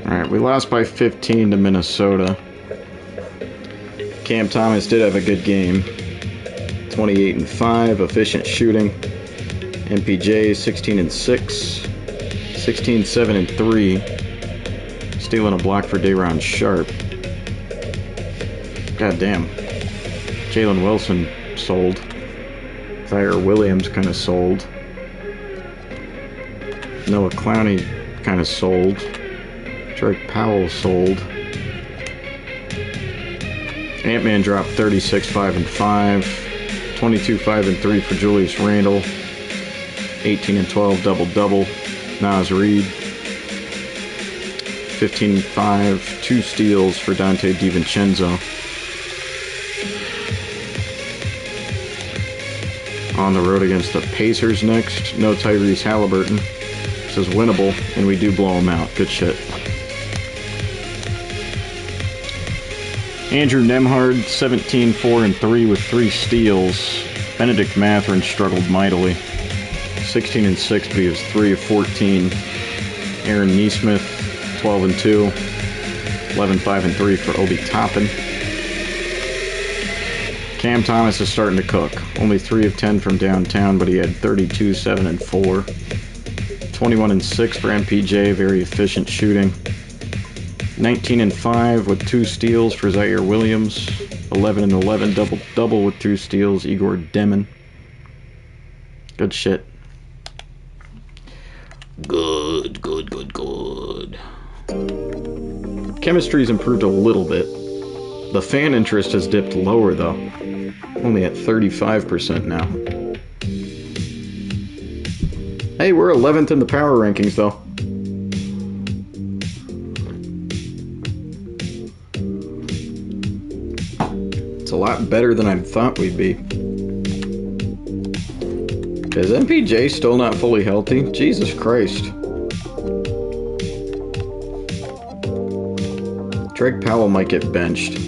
A: Alright, we lost by 15 to Minnesota. Cam Thomas did have a good game. 28 and 5, efficient shooting. MPJ 16 and 6, 16, 7 and 3. Stealing a block for Day'Ron Sharp. God damn. Jalen Wilson sold. Zaire Williams kind of sold. Noah Clowney kind of sold. Drake Powell sold. Ant-Man dropped 36, 5 and 5. 22, 5 and 3 for Julius Randle. 18 and 12 double-double. Naz Reid. 15 and 5, 2 steals for Dante DiVincenzo. On the road against the Pacers next. No Tyrese Halliburton. This is winnable, and we do blow them out. Good shit. Andrew Nemhard, 17, 4 and 3 with 3 steals. Benedict Mathurin struggled mightily. 16 and 6, but he was 3 of 14. Aaron Nesmith, 12 and 2. 11, 5 and 3 for Obi Toppin. Cam Thomas is starting to cook. Only 3 of 10 from downtown, but he had 32, 7 and 4. 21 and 6 for MPJ, very efficient shooting. 19 and 5 with 2 steals for Zaire Williams. 11 and 11 double-double with 2 steals, Igor Demin. Good shit. Good. Chemistry's improved a little bit. The fan interest has dipped lower, though. Only at 35% now. Hey, we're 11th in the power rankings, though. It's a lot better than I thought we'd be. Is MPJ still not fully healthy? Jesus Christ. Drake Powell might get benched.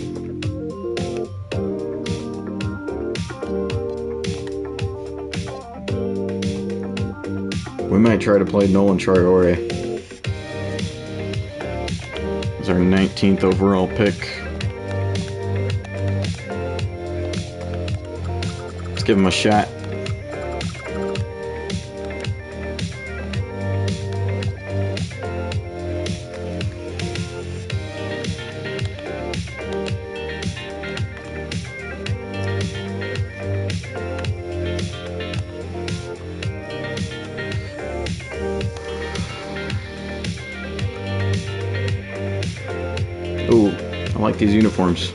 A: We might try to play Nolan Traore. He's our 19th overall pick. Let's give him a shot. Ooh, I like these uniforms.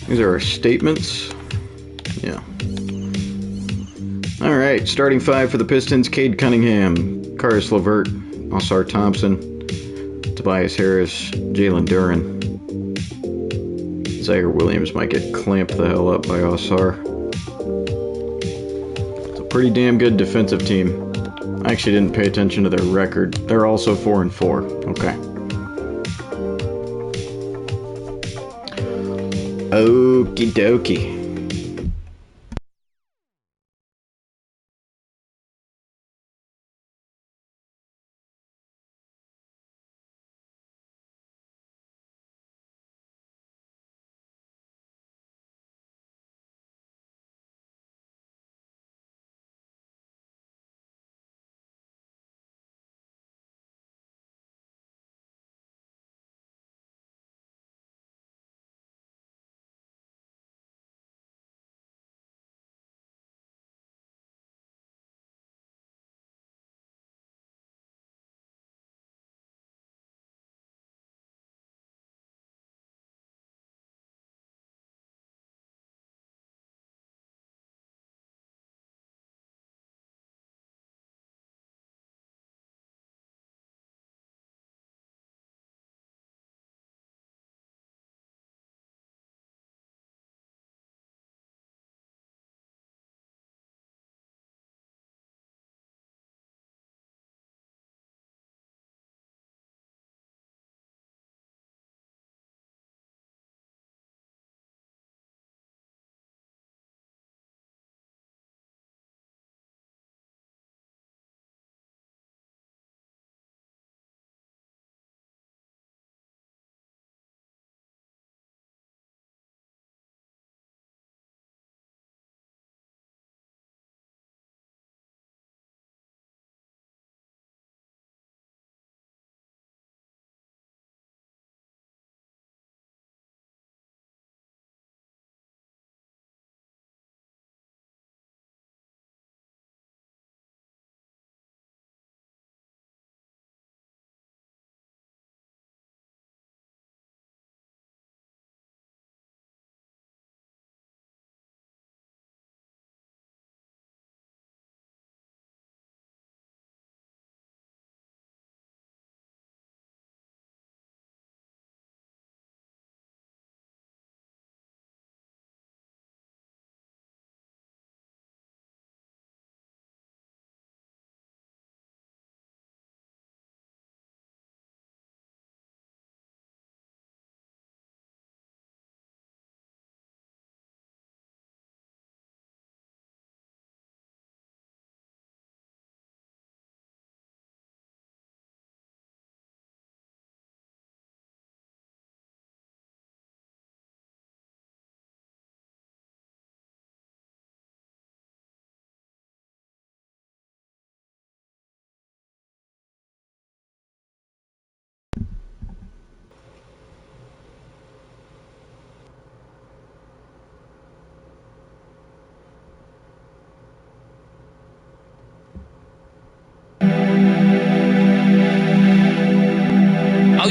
A: These are our statements. Yeah. Alright, starting 5 for the Pistons. Cade Cunningham, Karis LeVert, Osar Thompson, Tobias Harris, Jalen Duren. Zaire Williams might get clamped the hell up by Osar. It's a pretty damn good defensive team. I actually didn't pay attention to their record. They're also 4 and 4. Okay. Okie dokie.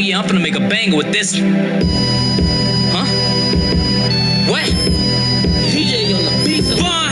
K: yeah, I'm finna make a banger with this. Huh? What? DJ on the beat.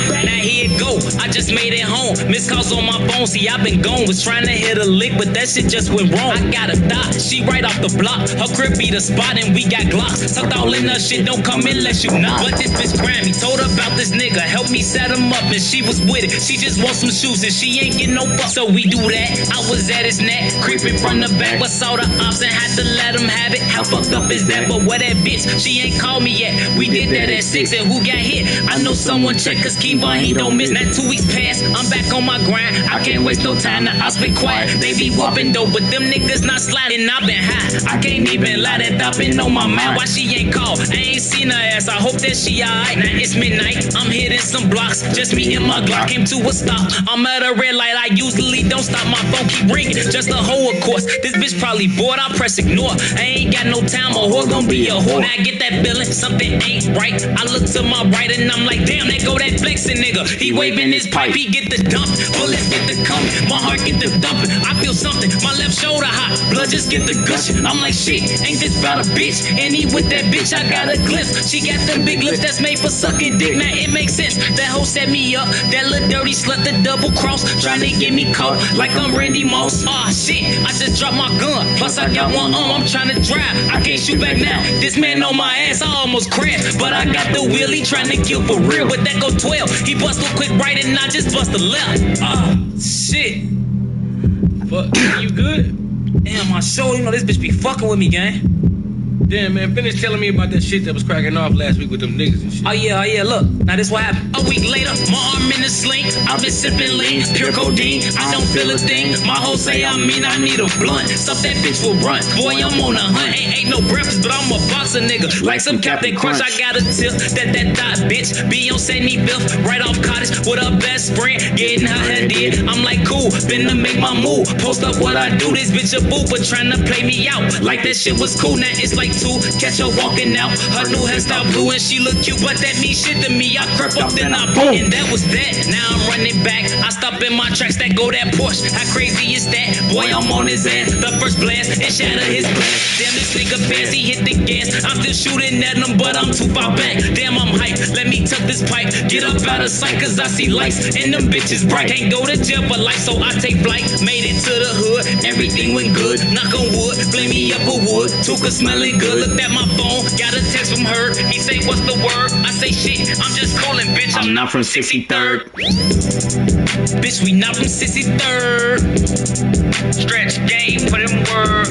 K: Now here it go. I just made it home. Missed calls on my phone. See, I've been gone. Was trying to hit a lick, but that shit just went wrong. I got a thought. She right off the block. Her crib be the spot, and we got Glocks. Tucked all in her shit. Don't come unless you not. But this bitch Grammy told her about this nigga. Help me set him up, and she was with it. She just wants some shoes, and she ain't getting no fuck. So we do that. I was at his neck, creeping from the back, but saw the ops and had to let him have it. How fucked up is that? But where that bitch? She ain't called me yet. We did that at 6, and who got hit? I know someone check, cause Kevon, he don't miss. Now 2 weeks past, I'm back on my grind. I can't waste no time, now I been quiet. They be whooping though, but them niggas not sliding. I been high, I can't even lie, that thought been on my mind. Why she ain't called? I ain't seen her ass, I hope that she alright. Now it's midnight, I'm hitting some blocks, just me and my Glock came to a stop. I'm at a red light, I usually don't stop, my phone keep ringing, just a hoe of course. This bitch probably bored, I press ignore. I ain't got no time, a whore gon' be a whore. Now I get that feeling, something ain't right. I look to my right and I'm like, damn, there go that flexing nigga. He waving his pipe, he get the dump. Bullets get the coming, my heart get the thumping. I feel something, my left shoulder hot, blood just get the gushing. I'm like, shit, ain't this about a bitch? And he with that bitch, I got a glimpse. She got them big lips that's made for sucking dick. Now it makes sense, that hoe set me up. That little dirty slut, the double cross, trying to get me caught like I'm Randy Moss. Aw shit, I just dropped my gun, plus I got one arm, I'm trying to drive. I can't shoot back now, this man on my ass, I almost crashed. But I got the wheel, he trying to kill for real. But that go 12, he bust a quick right and I just bust a left. Ah, shit. Fuck, you good? Damn, my shoulder, you know this bitch be fucking with me, gang. Damn, man, finish telling me about that shit that was cracking off last week with them niggas and shit. Oh yeah, look. Now this what happened. A week later, my arm in a sling. I've been sipping lean, pure codeine. I don't feel a thing. My hoe say I need a blunt. Stuff that bitch will run. Boy, I'm on a hunt. Ain't no breakfast, but I'm a boxer nigga. Like some Captain Crunch, I got a tip. That thought bitch. Be on 75th, right off cottage with her best friend. Getting her head did. I'm like, cool, been to make my move. Post up what I do. This bitch a boo, but trying to play me out. Like that shit was cool. Now it's like 2. Catch her walking out, her new hairstyle blue and she look cute, but that means shit to me. I crept up, then I boom, and that was that. Now I'm running back, I stop in my tracks, that go that Porsche. How crazy is that? Boy, I'm on his ass. The first blast, it shattered his glass. Damn, this nigga fast, he hit the gas. I'm still shooting at him, but I'm too far back. Damn, I'm hyped, let me tuck this pipe. Get up out of sight, cause I see lights, and them bitches bright. Can't go to jail for life, so I take flight. Made it to the hood, everything went good. Knock on wood, flame me up a wood. Tuka smelling good, looked at my phone, got a text from her. He say, what's the word? I say, shit, I'm just calling, bitch. I'm not from 63rd. Bitch, we not from 63rd. Stretch game, put in word.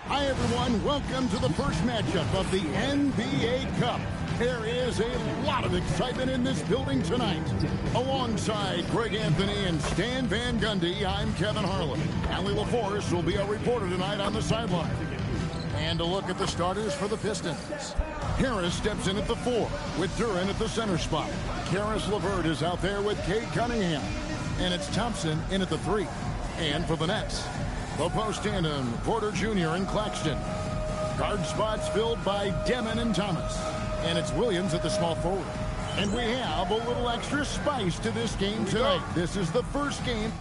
B: Hi, everyone. Welcome to the first matchup of the NBA Cup. There is a lot of excitement in this building tonight. Alongside Greg Anthony and Stan Van Gundy, I'm Kevin Harlan. Allie LaForce will be our reporter tonight on the sideline. And a look at the starters for the Pistons. Harris steps in at the 4, with Duran at the center spot. Karis LeVert is out there with Cade Cunningham. And it's Thompson in at the 3. And for the Nets, the post tandem, Porter Jr. and Claxton. Guard spots filled by Demon and Thomas. And it's Williams at the small forward. And we have a little extra spice to this game tonight. This is the first game.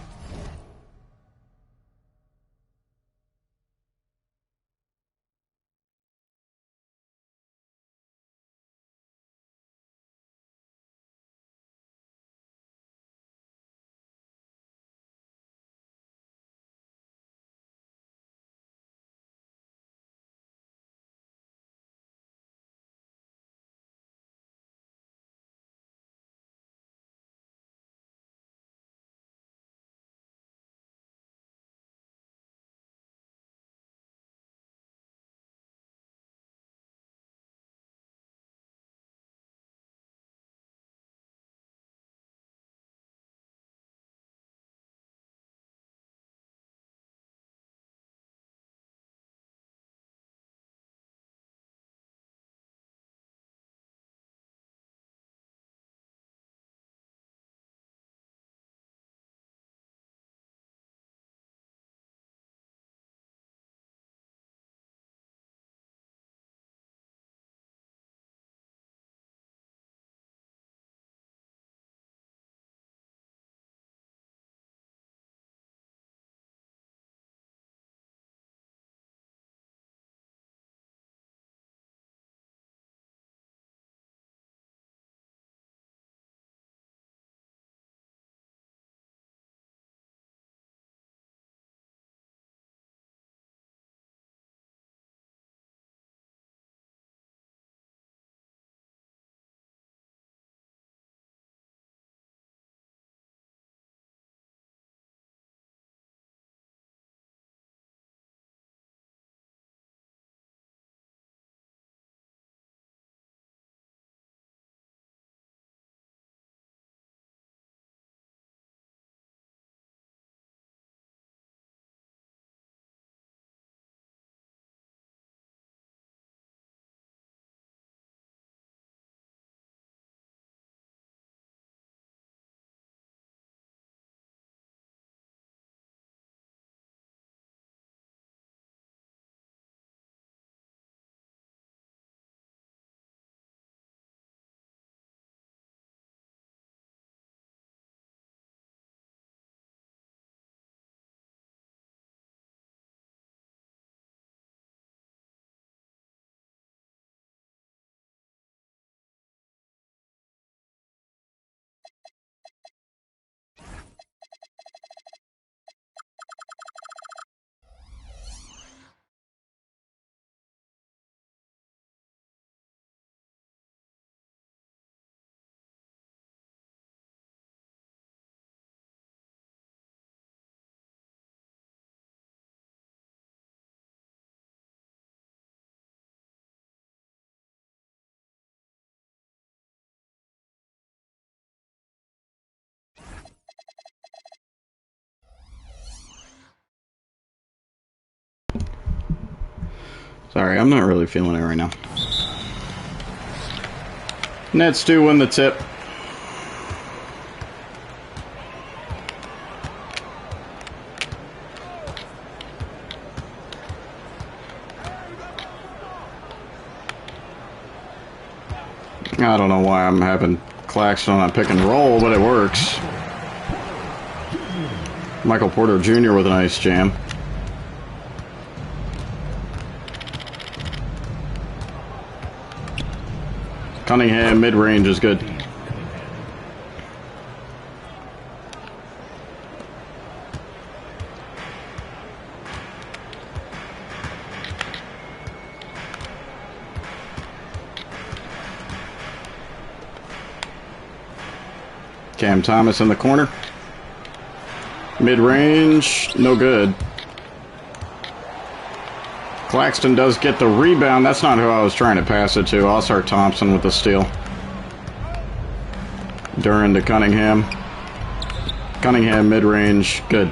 A: Sorry, I'm not really feeling it right now. Nets do win the tip. I don't know why I'm having Claxton on a pick and roll, but it works. Michael Porter Jr. with a nice jam. Cunningham mid-range is good. Cam Thomas in the corner. Mid-range, no good. Claxton does get the rebound. That's not who I was trying to pass it to. Oscar Thompson with the steal. Duran to Cunningham. Cunningham mid-range, good.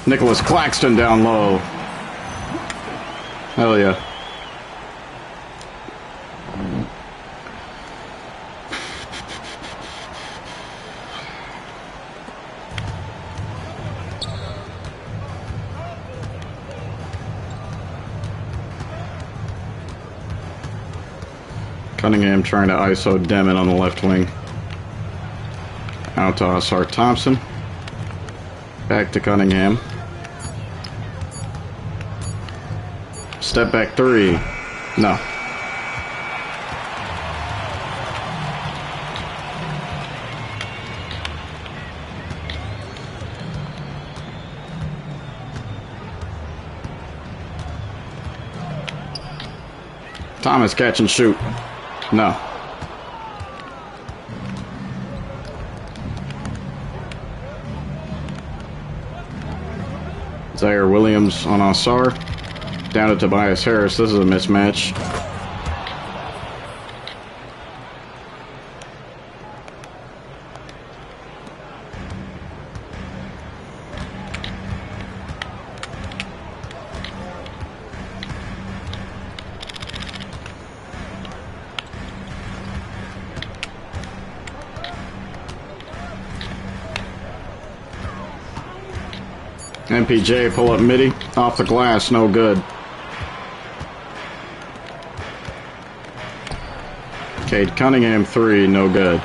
A: Nicholas Claxton down low. Hell yeah. Cunningham trying to ISO Demon on the left wing. Out to Oscar Thompson. Back to Cunningham. Step back three. No. Thomas catch and shoot. No. Zaire Williams on Osar. Down to Tobias Harris. This is a mismatch. MPJ pull up midi. Off the glass. No good. Cade Cunningham, three, no good.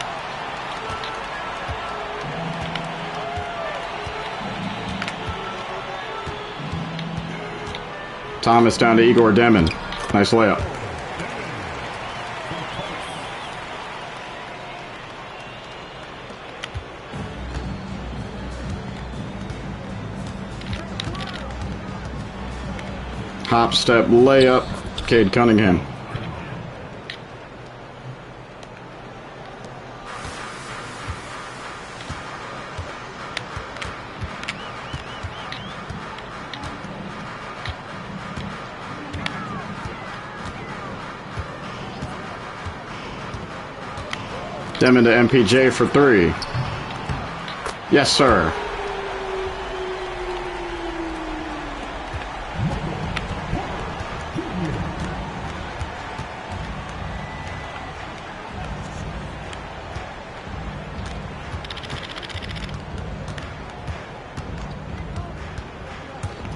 A: Thomas down to Igor Demon. Nice layup. Hop step layup, Cade Cunningham. Demon to MPJ for three. Yes, sir.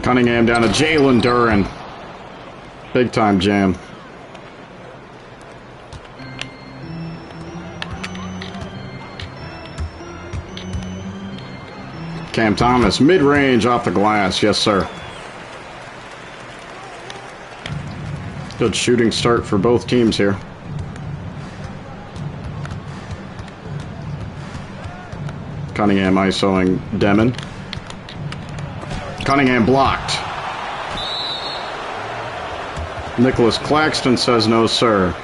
A: Cunningham down to Jalen Duran. Big time jam. Cam Thomas, mid-range off the glass. Yes, sir. Good shooting start for both teams here. Cunningham isoing Demon. Cunningham blocked. Nicholas Claxton says no, sir.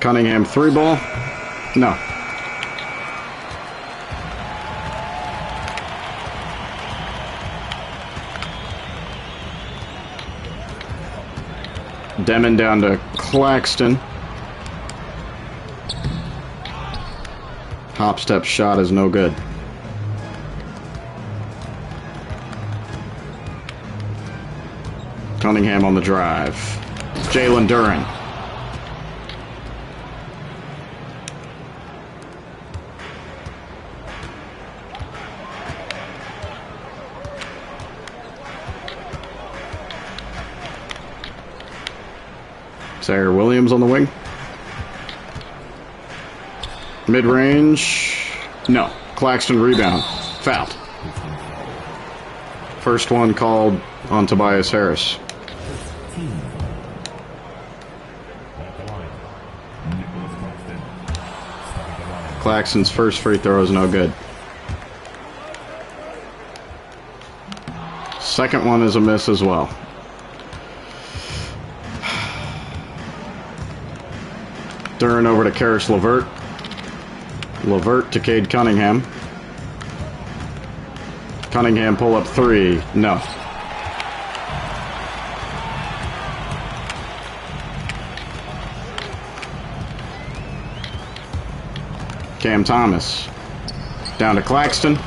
A: Cunningham 3-ball. No. Demon down to Claxton. Hop step shot is no good. Cunningham on the drive. Jalen Duren. Zaire Williams on the wing. Mid-range. No. Claxton rebound. Fouled. First one called on Tobias Harris. Claxton's first free throw is no good. Second one is a miss as well. Duren over to Karis LeVert. LeVert to Cade Cunningham. Cunningham pull up 3. No. Cam Thomas. Down to Claxton.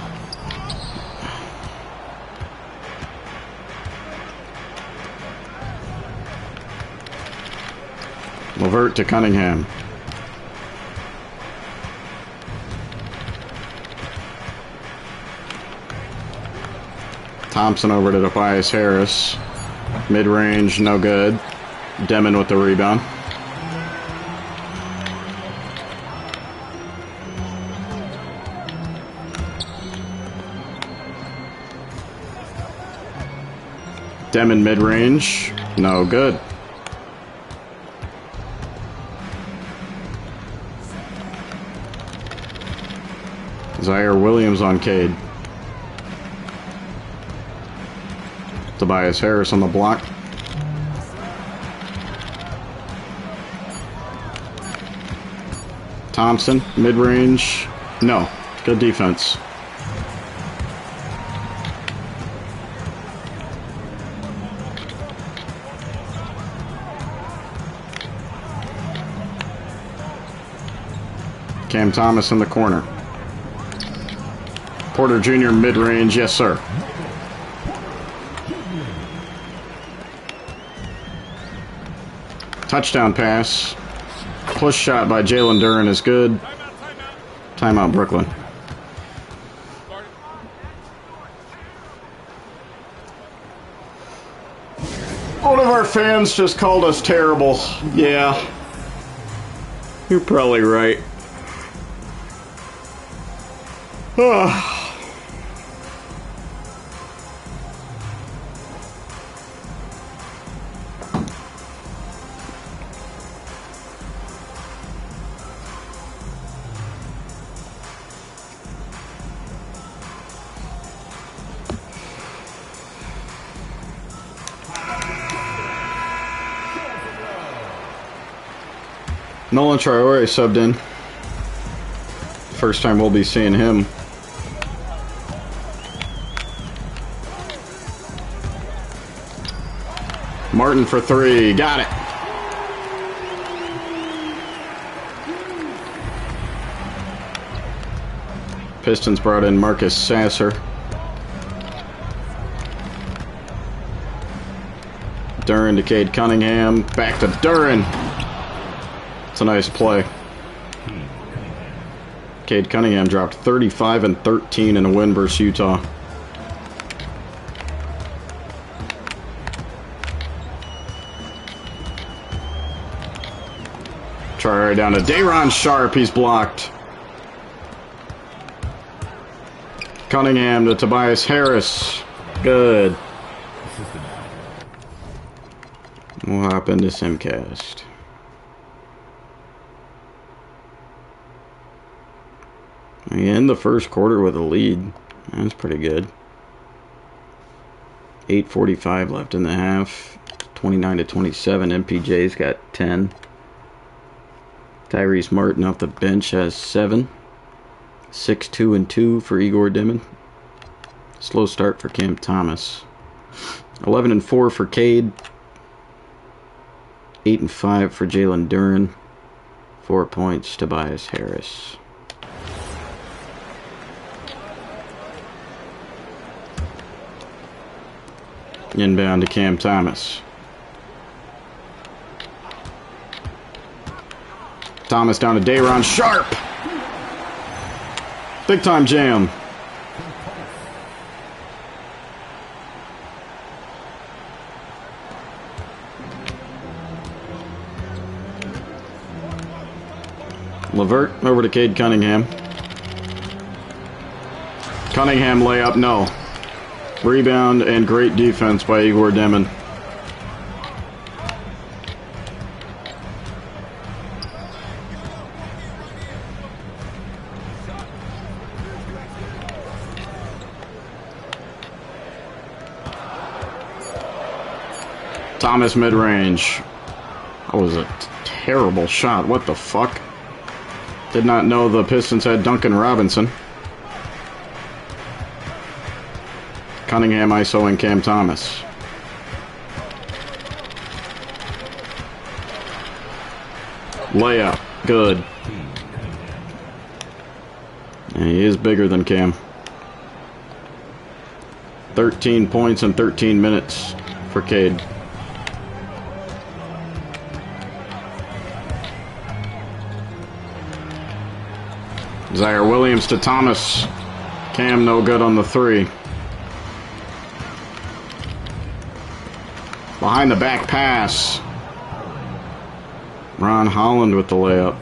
A: LeVert to Cunningham. Thompson over to Tobias Harris. Mid-range, no good. Demon with the rebound. Demon mid-range, no good. Zaire Williams on Cade. Tobias Harris on the block. Thompson, mid-range. No. Good defense. Cam Thomas in the corner. Porter Jr. mid-range. Yes, sir. Touchdown pass. Push shot by Jalen Duren is good. Timeout, Brooklyn. One of our fans just called us terrible. Yeah. You're probably right. Nolan Traore subbed in. First time we'll be seeing him. Martin for 3. Got it. Pistons brought in Marcus Sasser. Duren to Cade Cunningham. Back to Duren. It's a nice play. Cade Cunningham dropped 35 and 13 in a win versus Utah. Try down to Day'Ron Sharp. He's blocked. Cunningham to Tobias Harris. Good. We'll hop into Simcast. We end the first quarter with a lead. That's pretty good. 8:45 left in the half. 29-27. MPJ's got 10. Tyrese Martin off the bench has 7. 6-2-2 for Igor Dimon. Slow start for Cam Thomas. 11-4 for Cade. 8-5 for Jalen Duren. 4 points, Tobias Harris. Inbound to Cam Thomas. Thomas down to Day'Ron Sharp. Big time jam. LeVert over to Cade Cunningham. Cunningham layup, no. Rebound and great defense by Igor Dimon. Thomas mid-range. That was a terrible shot. What the fuck? Did not know the Pistons had Duncan Robinson. Cunningham ISOing Cam Thomas. Layup. Good. And he is bigger than Cam. 13 points in 13 minutes for Cade. Zaire Williams to Thomas. Cam no good on the 3. Behind the back pass. Ron Holland with the layup.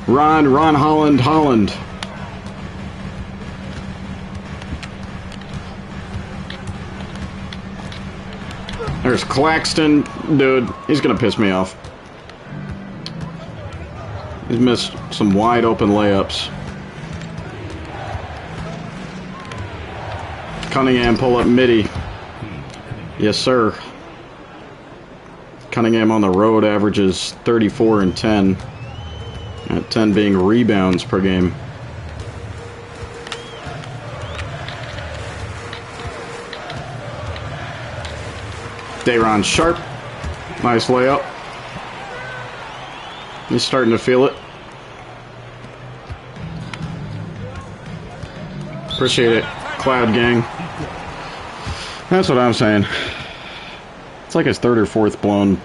A: Ron Holland. There's Claxton. Dude, he's gonna piss me off. He's missed some wide open layups. Cunningham pull up midi. Yes, sir. Cunningham on the road averages 34 and 10. At 10 being rebounds per game. Day'Ron Sharp. Nice layup. He's starting to feel it. Appreciate it, Cloud Gang. That's what I'm saying. It's like his 3rd or 4th blown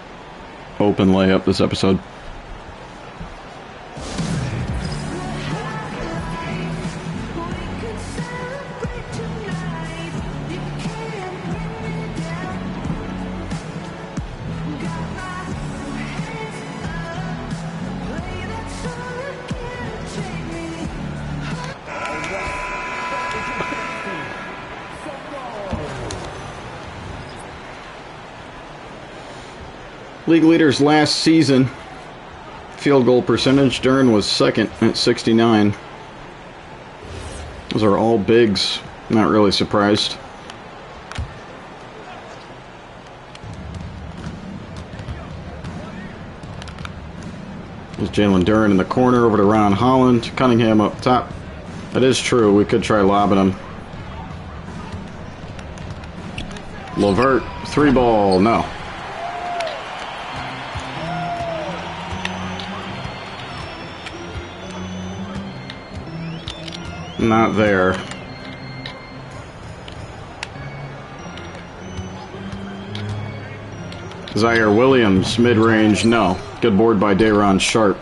A: open layup this episode. League leaders last season. Field goal percentage. Duren was 2nd at 69. Those are all bigs. Not really surprised. There's Jalen Duren in the corner over to Ron Holland. Cunningham up top. That is true. We could try lobbing him. LeVert. 3 ball. No. Not there. Zaire Williams, mid-range, no. Good board by Day'Ron Sharp.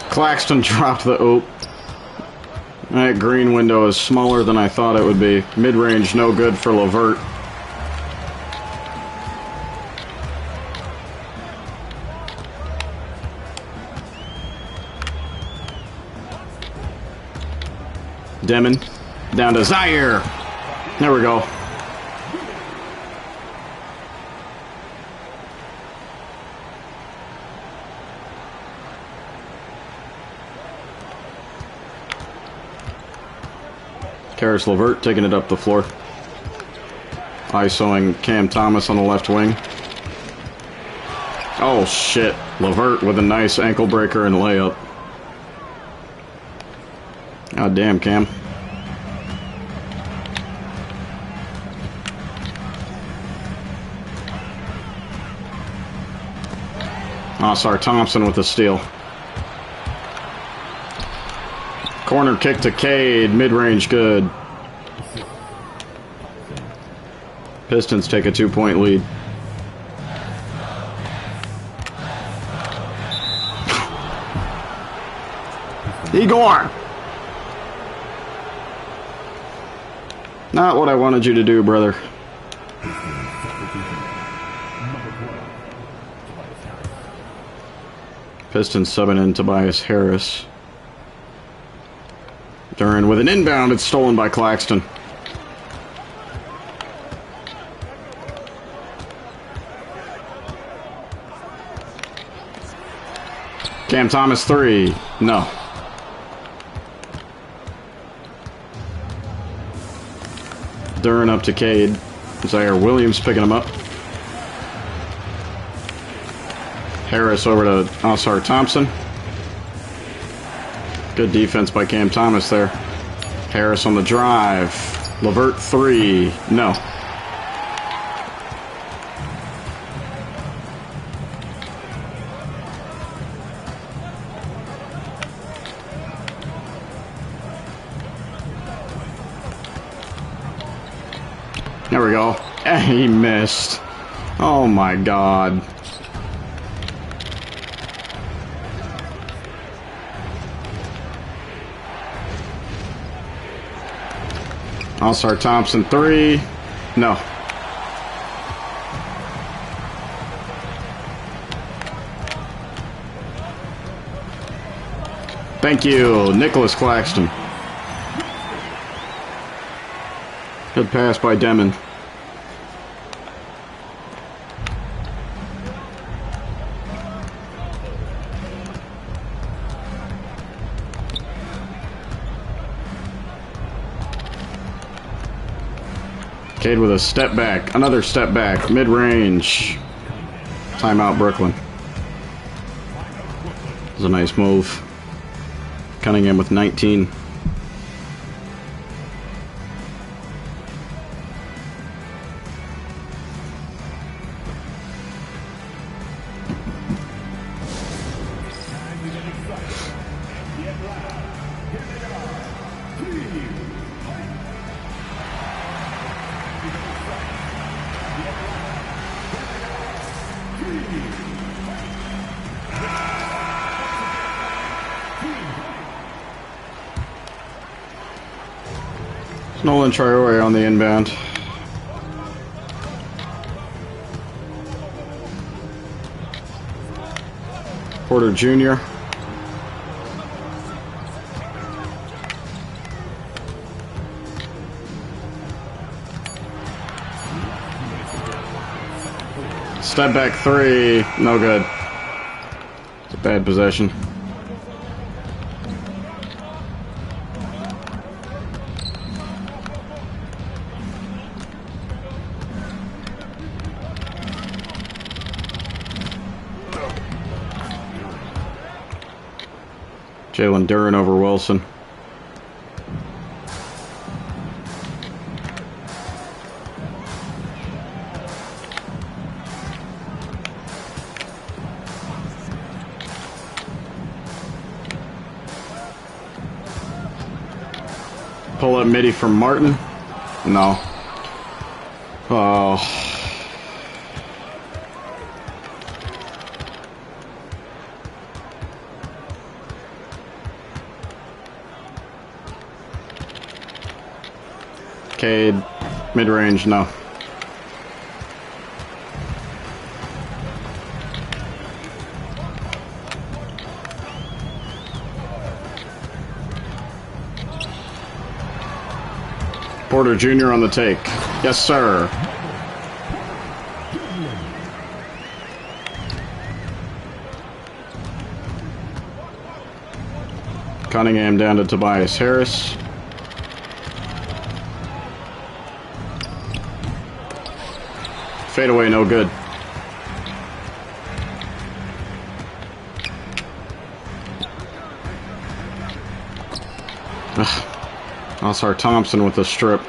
A: Claxton dropped the oop. That green window is smaller than I thought it would be. Mid-range, no good for LeVert. Demon down to Zaire. There we go. Karis LeVert taking it up the floor. ISOing Cam Thomas on the left wing. Oh shit. LeVert with a nice ankle breaker and layup. God damn, Cam. Osar Thompson with the steal. Corner kick to Cade. Mid-range good. Pistons take a 2-point lead. Igor! Not what I wanted you to do, brother. Pistons subbing in Tobias Harris. Duran with an inbound. It's stolen by Claxton. Cam Thomas 3. No. Duran up to Cade. Zaire Williams picking him up. Harris over to Osar Thompson. Good defense by Cam Thomas there. Harris on the drive. LeVert 3. No. There we go. He missed. Oh my god. Osar Thompson 3. No. Thank you, Nicholas Claxton. Good pass by Demon. Cade with a step back. Another step back. Mid-range. Timeout, Brooklyn. It was a nice move. Cunningham with 19. Nolan Traore on the inbound. Porter Jr. Step back 3. No good. It's a bad possession. Jalen Duran over Wilson. Pull up midi from Martin. No. Oh. Cade, mid-range, no. Porter Jr. on the take. Yes, sir. Cunningham down to Tobias Harris. Fade away, no good. Osar Thompson with a strip.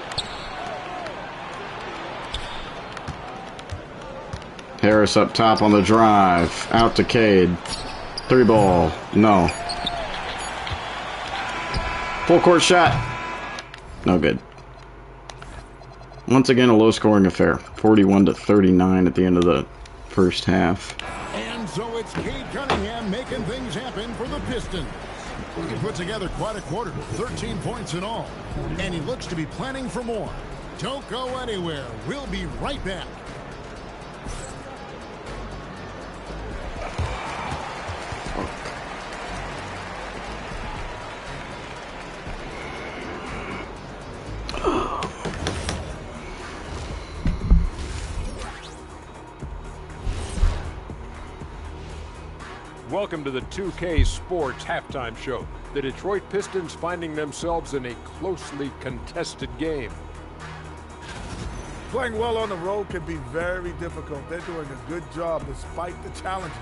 A: Harris up top on the drive. Out to Cade. 3 ball. No. Full court shot. No good. Once again, a low-scoring affair. 41-39 at the end of the first half.
B: And so it's Cade Cunningham making things happen for the Pistons. He put together quite a quarter, 13 points in all. And he looks to be planning for more. Don't go anywhere. We'll be right back.
G: Welcome to the 2K Sports Halftime Show. The Detroit Pistons finding themselves in a closely contested game.
H: Playing well on the road can be very difficult. They're doing a good job despite the challenges.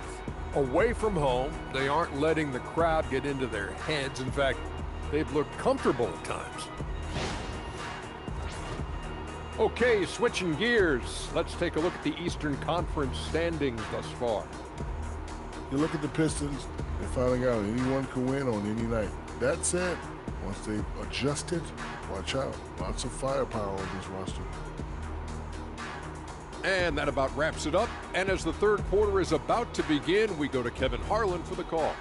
G: Away from home, they aren't letting the crowd get into their heads. In fact, they've looked comfortable at times. Okay, switching gears. Let's take a look at the Eastern Conference standings thus far.
L: You look at the Pistons, they're finding out anyone can win on any night. That said, once they've adjusted, watch out. Lots of firepower on this roster.
G: And that about wraps it up. And as the third quarter is about to begin, we go to Kevin Harlan for the call.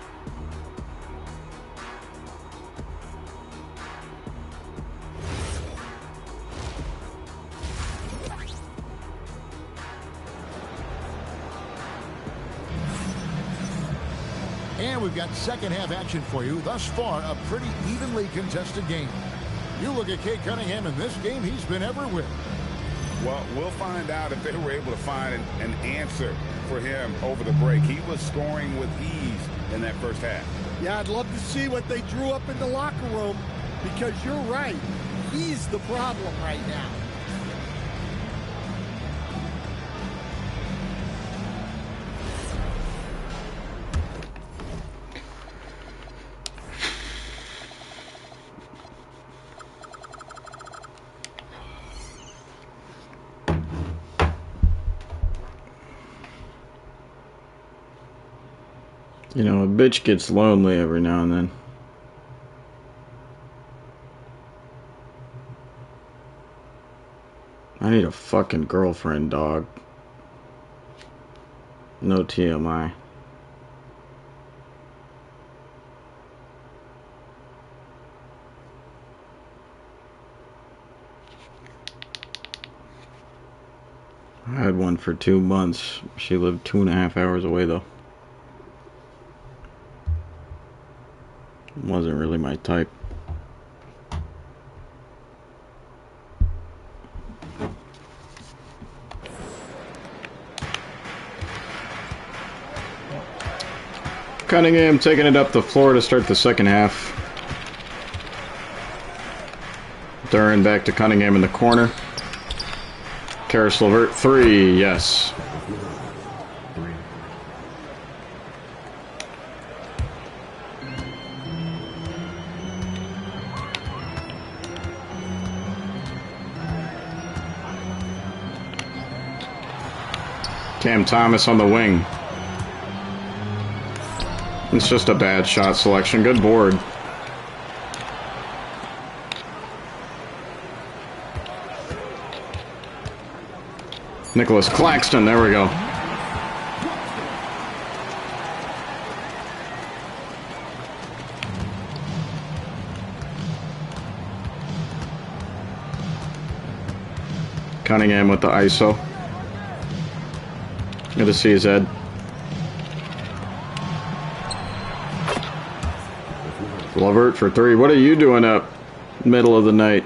B: And we've got second half action for you. Thus far, a pretty evenly contested game. You look at Cade Cunningham in this game, he's been everywhere.
M: Well, we'll find out if they were able to find an answer for him over the break. He was scoring with ease in that first half.
N: Yeah, I'd love to see what they drew up in the locker room, because you're right. He's the problem right now.
A: You know, a bitch gets lonely every now and then. I need a fucking girlfriend, dog. No TMI. I had one for 2 months. She lived 2.5 hours away, though. Wasn't really my type. Cunningham taking it up the floor to start the second half. Duran back to Cunningham in the corner. Karis LeVert, 3, yes. Cam Thomas on the wing. It's just a bad shot selection. Good board. Nicholas Claxton, there we go. Cunningham with the ISO. Good to see his head. LeVert for 3. What are you doing up middle of the night?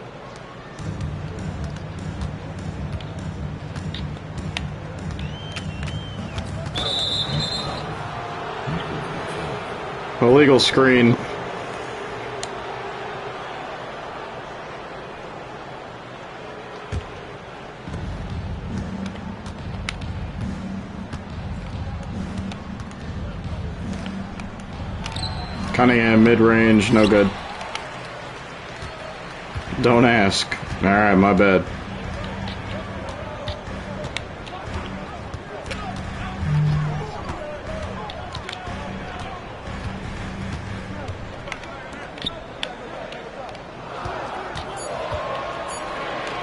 A: Illegal screen. Cunningham, mid-range, no good. Don't ask. Alright, my bad.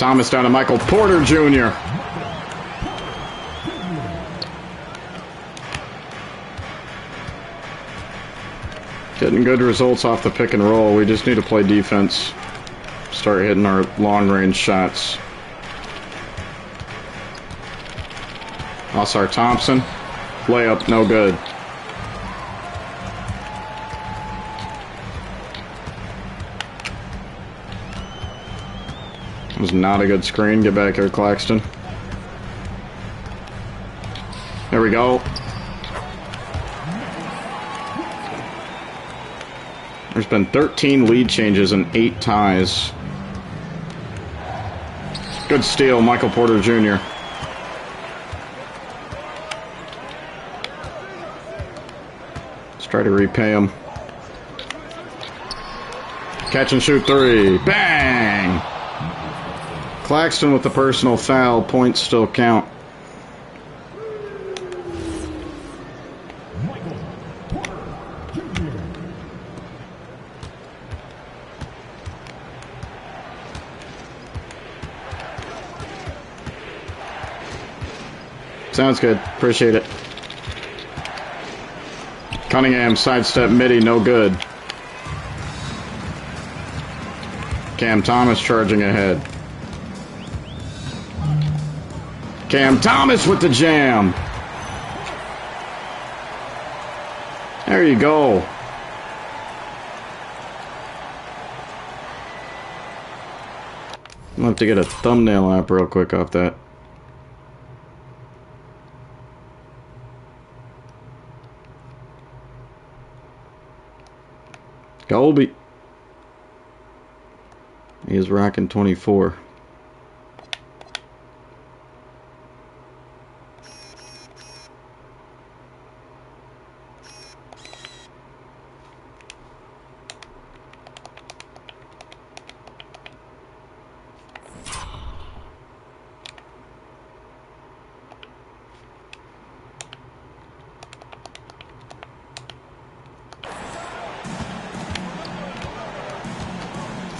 A: Thomas down to Michael Porter Jr. Getting good results off the pick and roll. We just need to play defense. Start hitting our long-range shots. Oscar Thompson. Layup, no good. It was not a good screen. Get back here, Claxton. There we go. There's been 13 lead changes and 8 ties. Good steal, Michael Porter Jr. Let's try to repay him. Catch and shoot 3. Bang! Claxton with the personal foul. Points still count. Sounds good. Appreciate it. Cunningham sidestep midi, no good. Cam Thomas charging ahead. Cam Thomas with the jam. There you go. I'm gonna have to get a thumbnail app real quick off that. Colby. He is rocking 24.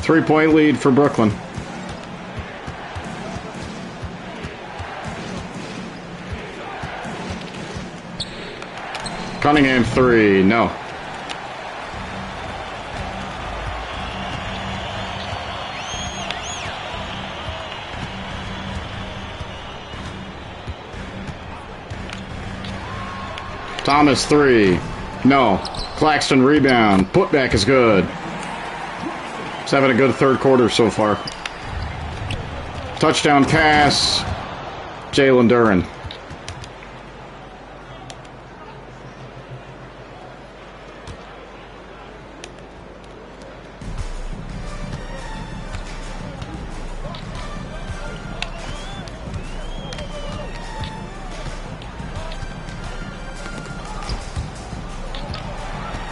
A: Three-point lead for Brooklyn. Cunningham 3, no. Thomas 3, no. Claxton rebound. Putback is good. He's having a good third quarter so far. Touchdown pass. Jalen Duren.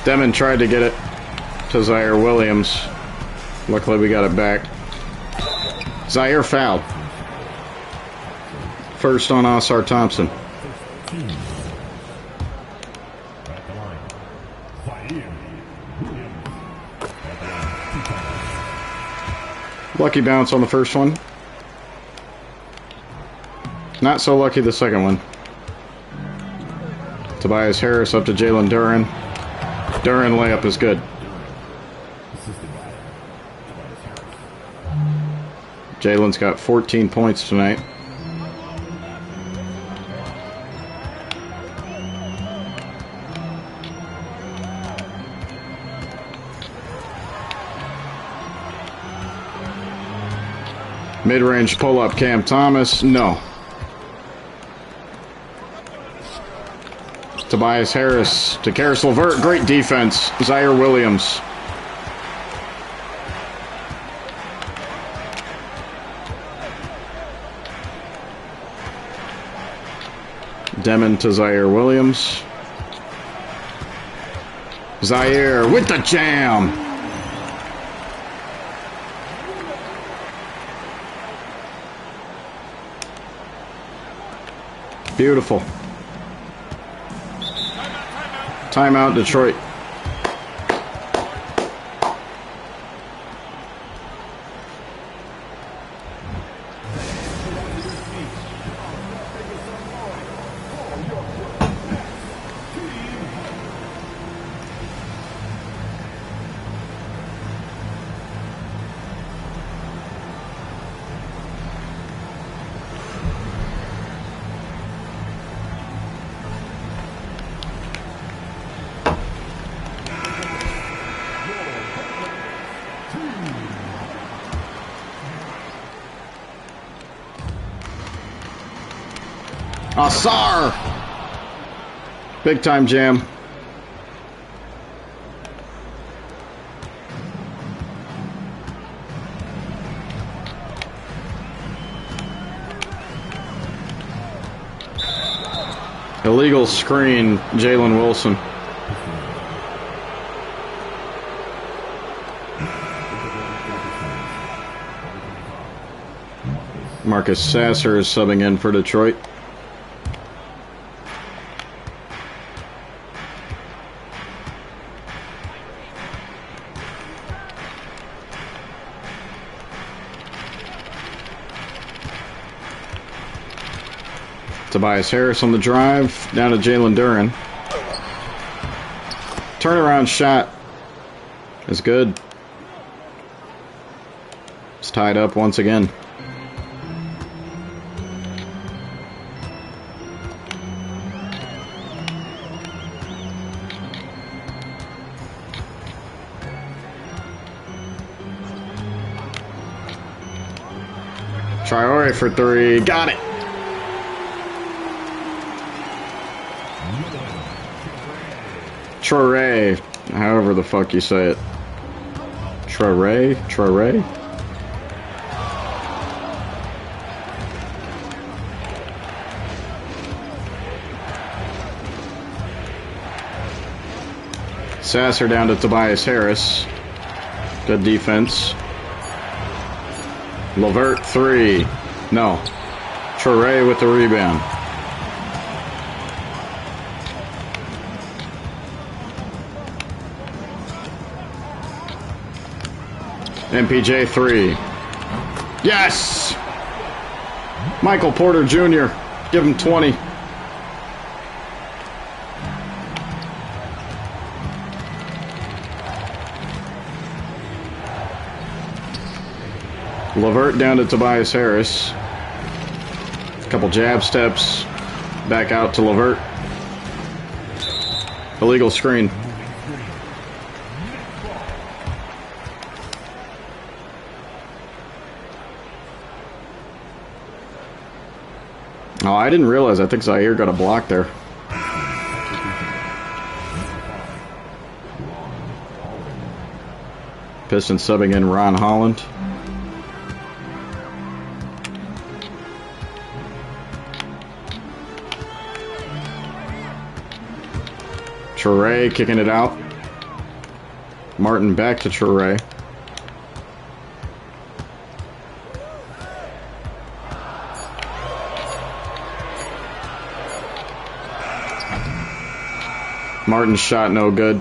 A: Demon tried to get it to Zaire Williams. Luckily we got it back. Zaire fouled. First on Oscar Thompson. Lucky bounce on the first one. Not so lucky the second one. Tobias Harris up to Jalen Duren. Duren layup is good. Jalen's got 14 points tonight. Mid-range pull-up, Cam Thomas, no. Tobias Harris to Karis LeVert, great defense. Zaire Williams. Demon to Zaire Williams. Zaire with the jam. Beautiful. Timeout, Detroit. Asar! Big time jam. Illegal screen, Jalen Wilson. Marcus Sasser is subbing in for Detroit. Tobias Harris on the drive, down to Jalen Duren. Turnaround shot is good. It's tied up once again. Traore for three, got it. Traore, however the fuck you say it. Traore? Sasser down to Tobias Harris. Good defense. LeVert three. No. Traore with the rebound. MPJ three. Yes! Michael Porter Jr. Give him 20. LeVert down to Tobias Harris. A couple jab steps. Back out to LeVert. Illegal screen. Oh, I didn't realize. I think Zaire got a block there. Pistons subbing in Ron Holland. Traore kicking it out. Martin back to Traore. Martin's shot no good.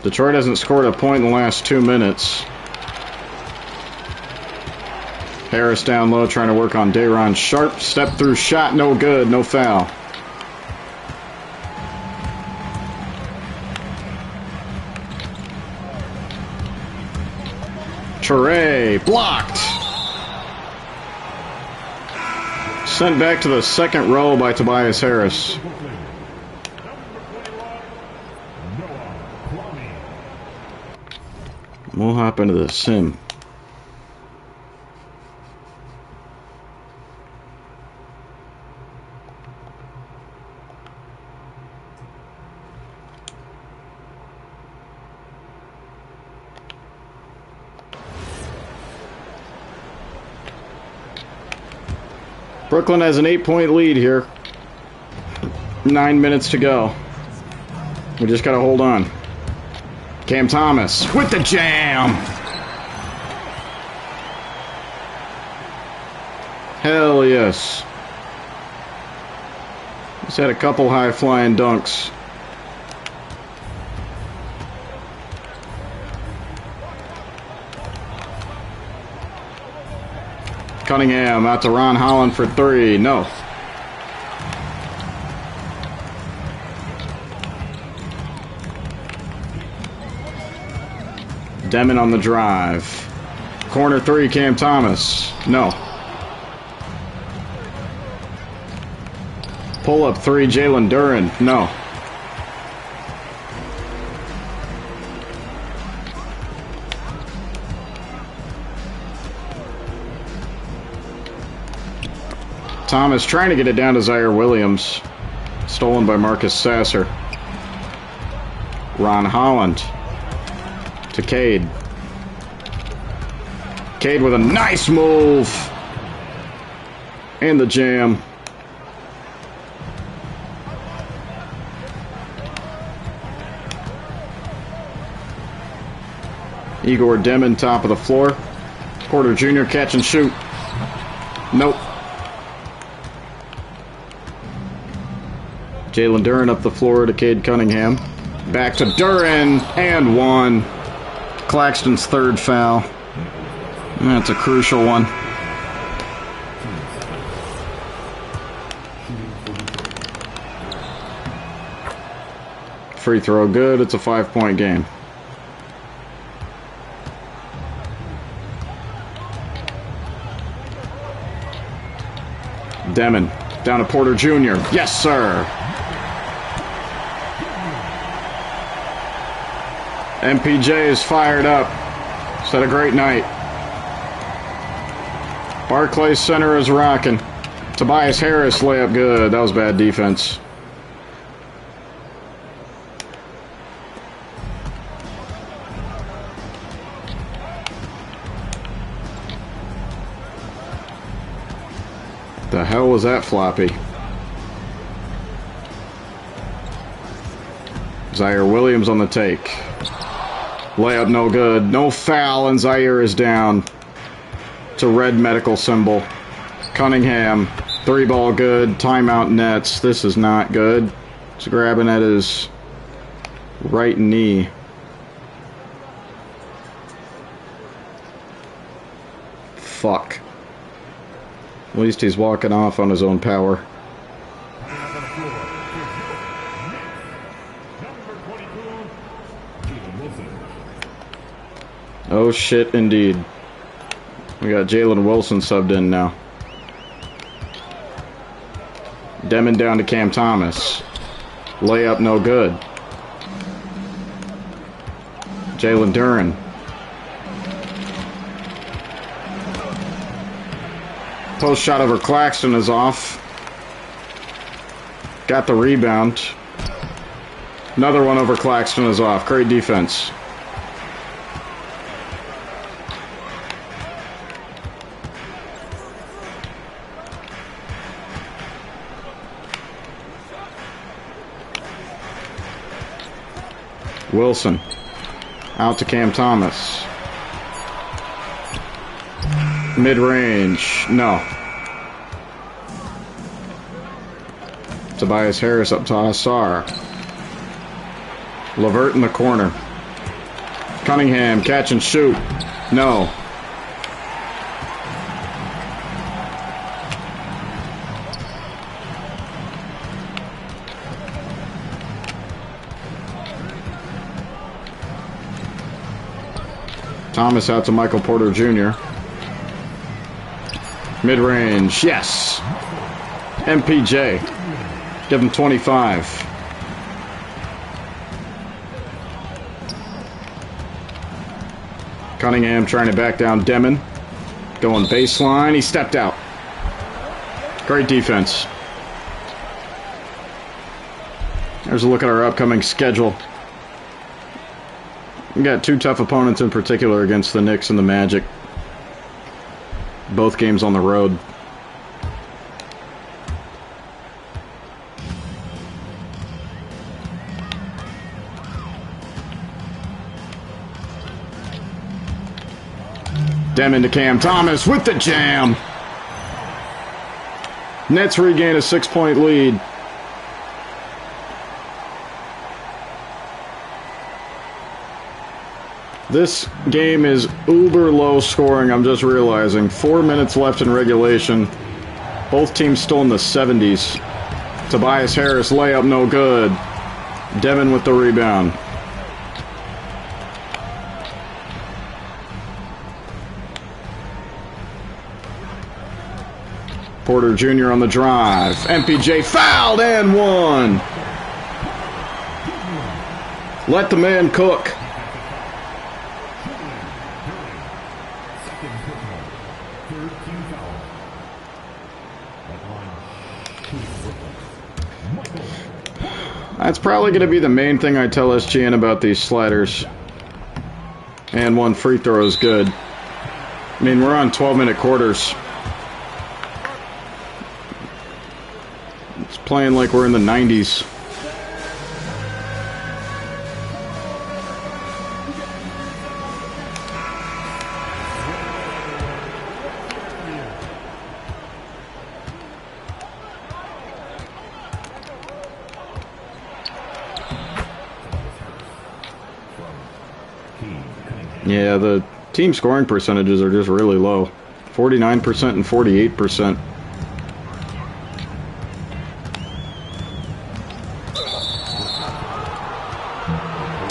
A: Detroit hasn't scored a point in the last 2 minutes. Harris down low trying to work on Day'Ron Sharp. Step through shot no good, no foul. Traore blocked. Sent back to the second row by Tobias Harris. We'll hop into the sim. Brooklyn has an 8-point lead here. 9 minutes to go. We just gotta hold on. Cam Thomas with the jam! Hell yes. He's had a couple high-flying dunks. Cunningham out to Ron Holland for three. No. Demon on the drive. Corner three, Cam Thomas. No. Pull up three, Jalen Duren. No. Thomas trying to get it down to Zaire Williams. Stolen by Marcus Sasser. Ron Holland to Cade. Cade with a nice move. And the jam. Igor Demon, top of the floor. Porter Jr. catch and shoot. Nope. Jalen Duren up the floor to Cade Cunningham. Back to Duren, and one. Claxton's third foul. That's a crucial one. Free throw good. It's a 5-point game. Demon down to Porter Jr. Yes, sir. MPJ is fired up. He's had a great night. Barclays Center is rocking. Tobias Harris layup good. That was bad defense. The hell was that floppy? Zaire Williams on the take. Layup no good. No foul, and Zaire is down to red medical symbol. Cunningham, 3-ball good. Timeout Nets. This is not good. He's grabbing at his right knee. Fuck. At least he's walking off on his own power. Oh shit, indeed. We got Jalen Wilson subbed in now. Demon down to Cam Thomas. Layup no good. Jalen Duren. Post shot over Claxton is off. Got the rebound. Another one over Claxton is off. Great defense. Wilson. Out to Cam Thomas. Mid-range. No. Tobias Harris up to Hassar. Levert in the corner. Cunningham, catch and shoot. No. Thomas out to Michael Porter Jr. Mid-range, yes. MPJ, give him 25. Cunningham trying to back down Demon. Going baseline, he stepped out. Great defense. There's a look at our upcoming schedule. We got two tough opponents in particular against the Knicks and the Magic. Both games on the road. Demon to Cam Thomas with the jam. Nets regain a 6-point lead. This game is uber low scoring, I'm just realizing. 4 minutes left in regulation. Both teams still in the 70s. Tobias Harris, layup no good. Devin with the rebound. Porter Jr. on the drive. MPJ fouled and one. Let the man cook. That's probably going to be the main thing I tell SGN about these sliders. And one free throw is good. I mean, we're on 12-minute quarters. It's playing like we're in the 90s. Yeah, the team scoring percentages are just really low. 49% and 48%.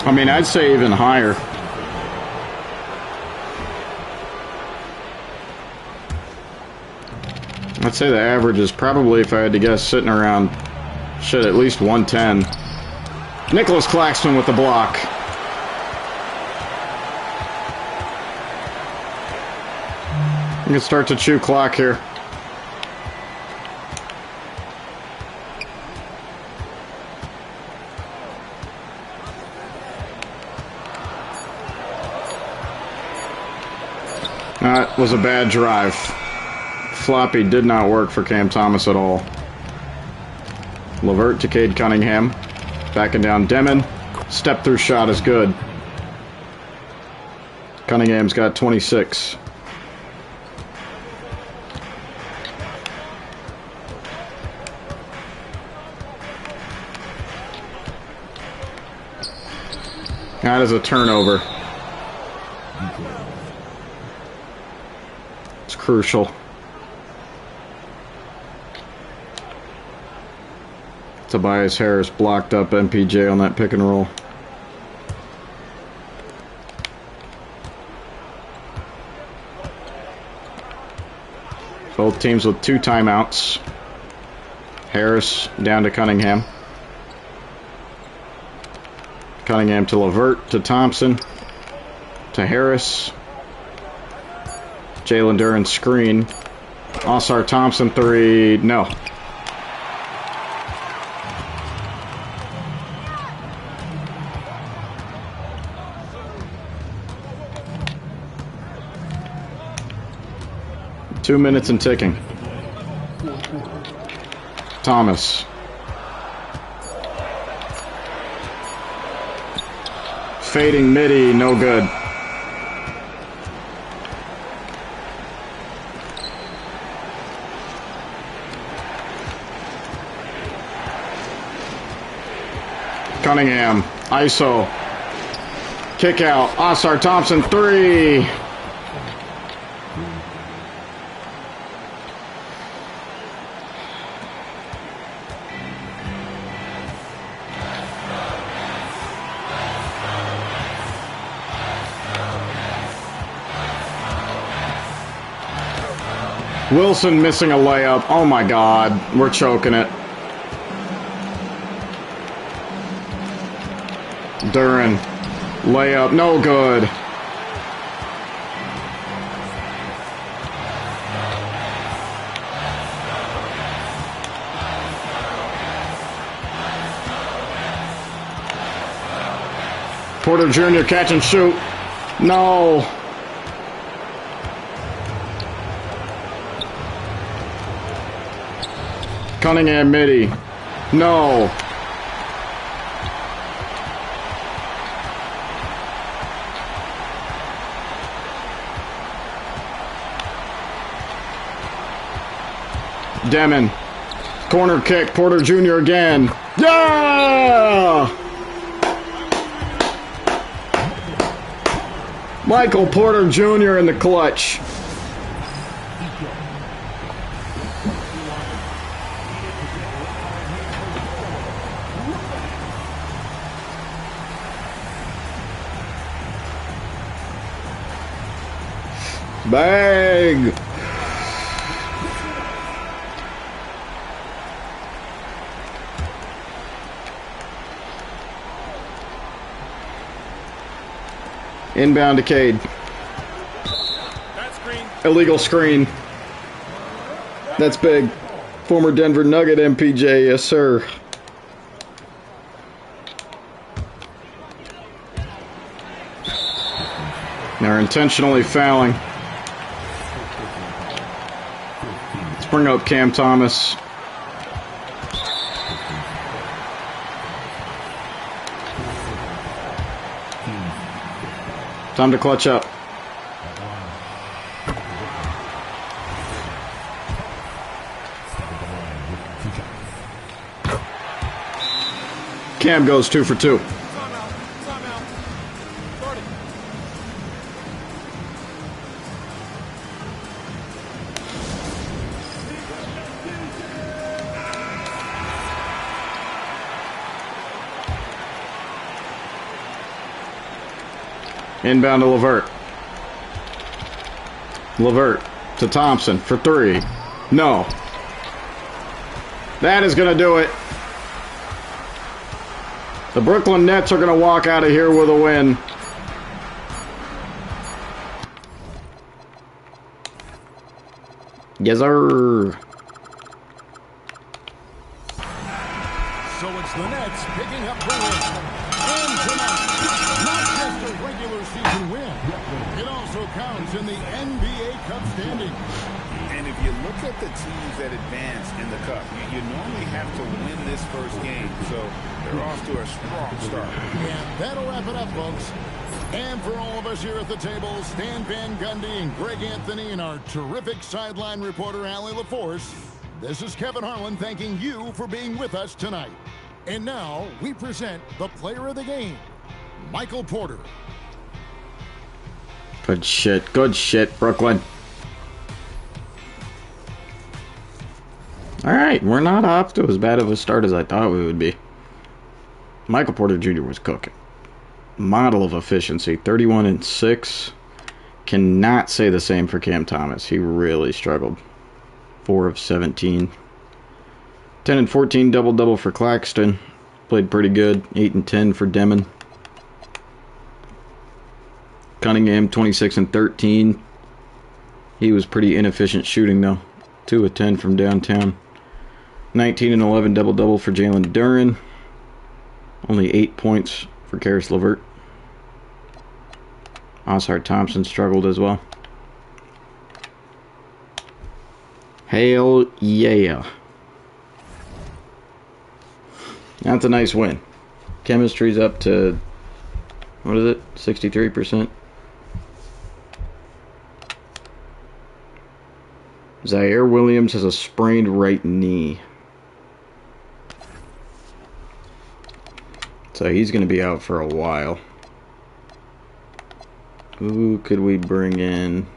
A: I mean, I'd say even higher. I'd say the average is probably, if I had to guess, sitting around, shit, at least 110. Nicholas Claxton with the block. You can start to chew clock here. That was a bad drive. Floppy did not work for Cam Thomas at all. LeVert to Cade Cunningham. Backing down Demon. Step through shot is good. Cunningham's got 26. That is a turnover. It's crucial. Tobias Harris blocked up MPJ on that pick and roll. Both teams with 2 timeouts. Harris down to Cunningham. Cunningham to LeVert, to Thompson, to Harris. Jalen Duren screen. Osar Thompson 3, no. Two minutes and ticking. Thomas. Fading midi, no good. Cunningham, ISO. Kick out, Osar Thompson 3. Wilson missing a layup. Oh my God, we're choking it. Duren, layup, no good. Porter Jr. catch and shoot. No. Cunningham midi. No. Demon. Corner kick. Porter Jr. again. Yeah! Michael Porter Jr. in the clutch. Bang! Inbound to Cade. Illegal screen. That's big. Former Denver Nugget MPJ, yes sir. They're intentionally fouling. Let's bring up Cam Thomas. Time to clutch up. Cam goes 2 for 2. Inbound to LeVert. LeVert to Thompson for 3. No. That is going to do it. The Brooklyn Nets are going to walk out of here with a win. Yes, sir.
B: So it's the Nets picking up the win. And tonight, not just a regular season win, it also counts in the NBA Cup standing.
M: And if you look at the teams that advance in the Cup, you normally have to win this first game. So they're off to a strong start.
B: And that'll wrap it up, folks. And for all of us here at the table, Stan Van Gundy and Greg Anthony and our terrific sideline reporter, Allie LaForce, this is Kevin Harlan thanking you for being with us tonight. And now we present the player of the game, Michael Porter.
A: Good shit, Brooklyn. Alright, we're not off to as bad of a start as I thought we would be. Michael Porter Jr. was cooking. Model of efficiency, 31 and 6. Cannot say the same for Cam Thomas. He really struggled. 4 of 17. 10 and 14 double-double for Claxton. Played pretty good. 8 and 10 for Demon. Cunningham, 26 and 13. He was pretty inefficient shooting, though. 2 of 10 from downtown. 19 and 11 double-double for Jalen Duren. Only 8 points for Karis LeVert. Oscar Thompson struggled as well. Hell yeah. That's a nice win. Chemistry's up to, what is it, 63%? Zaire Williams has a sprained right knee. So he's going to be out for a while. Who could we bring in?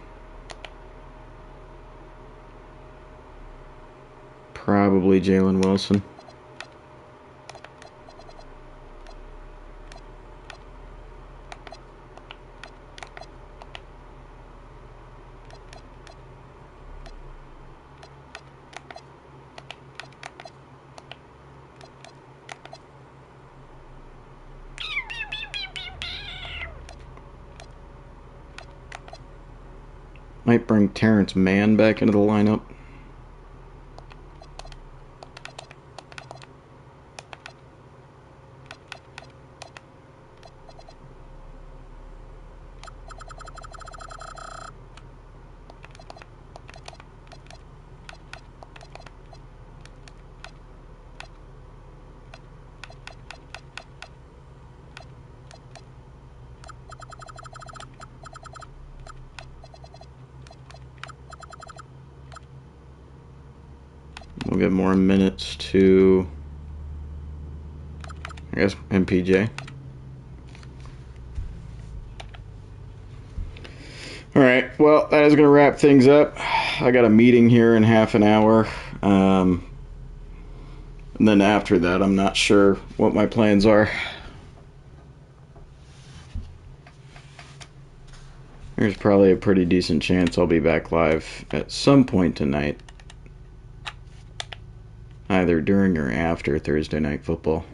A: Probably Jalen Wilson. Might bring Terrence Mann back into the lineup. We'll get more minutes to, I guess, MPJ. All right, well, that is going to wrap things up. I got a meeting here in half an hour. And then after that, I'm not sure what my plans are. There's probably a pretty decent chance I'll be back live at some point tonight. Either during or after Thursday Night Football.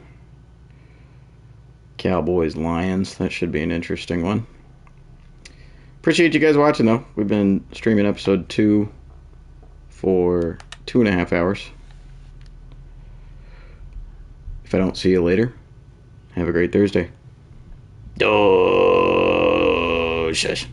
A: Cowboys-Lions, that should be an interesting one. Appreciate you guys watching, though. We've been streaming episode 2 for 2.5 hours. If I don't see you later, have a great Thursday. Oh, shush.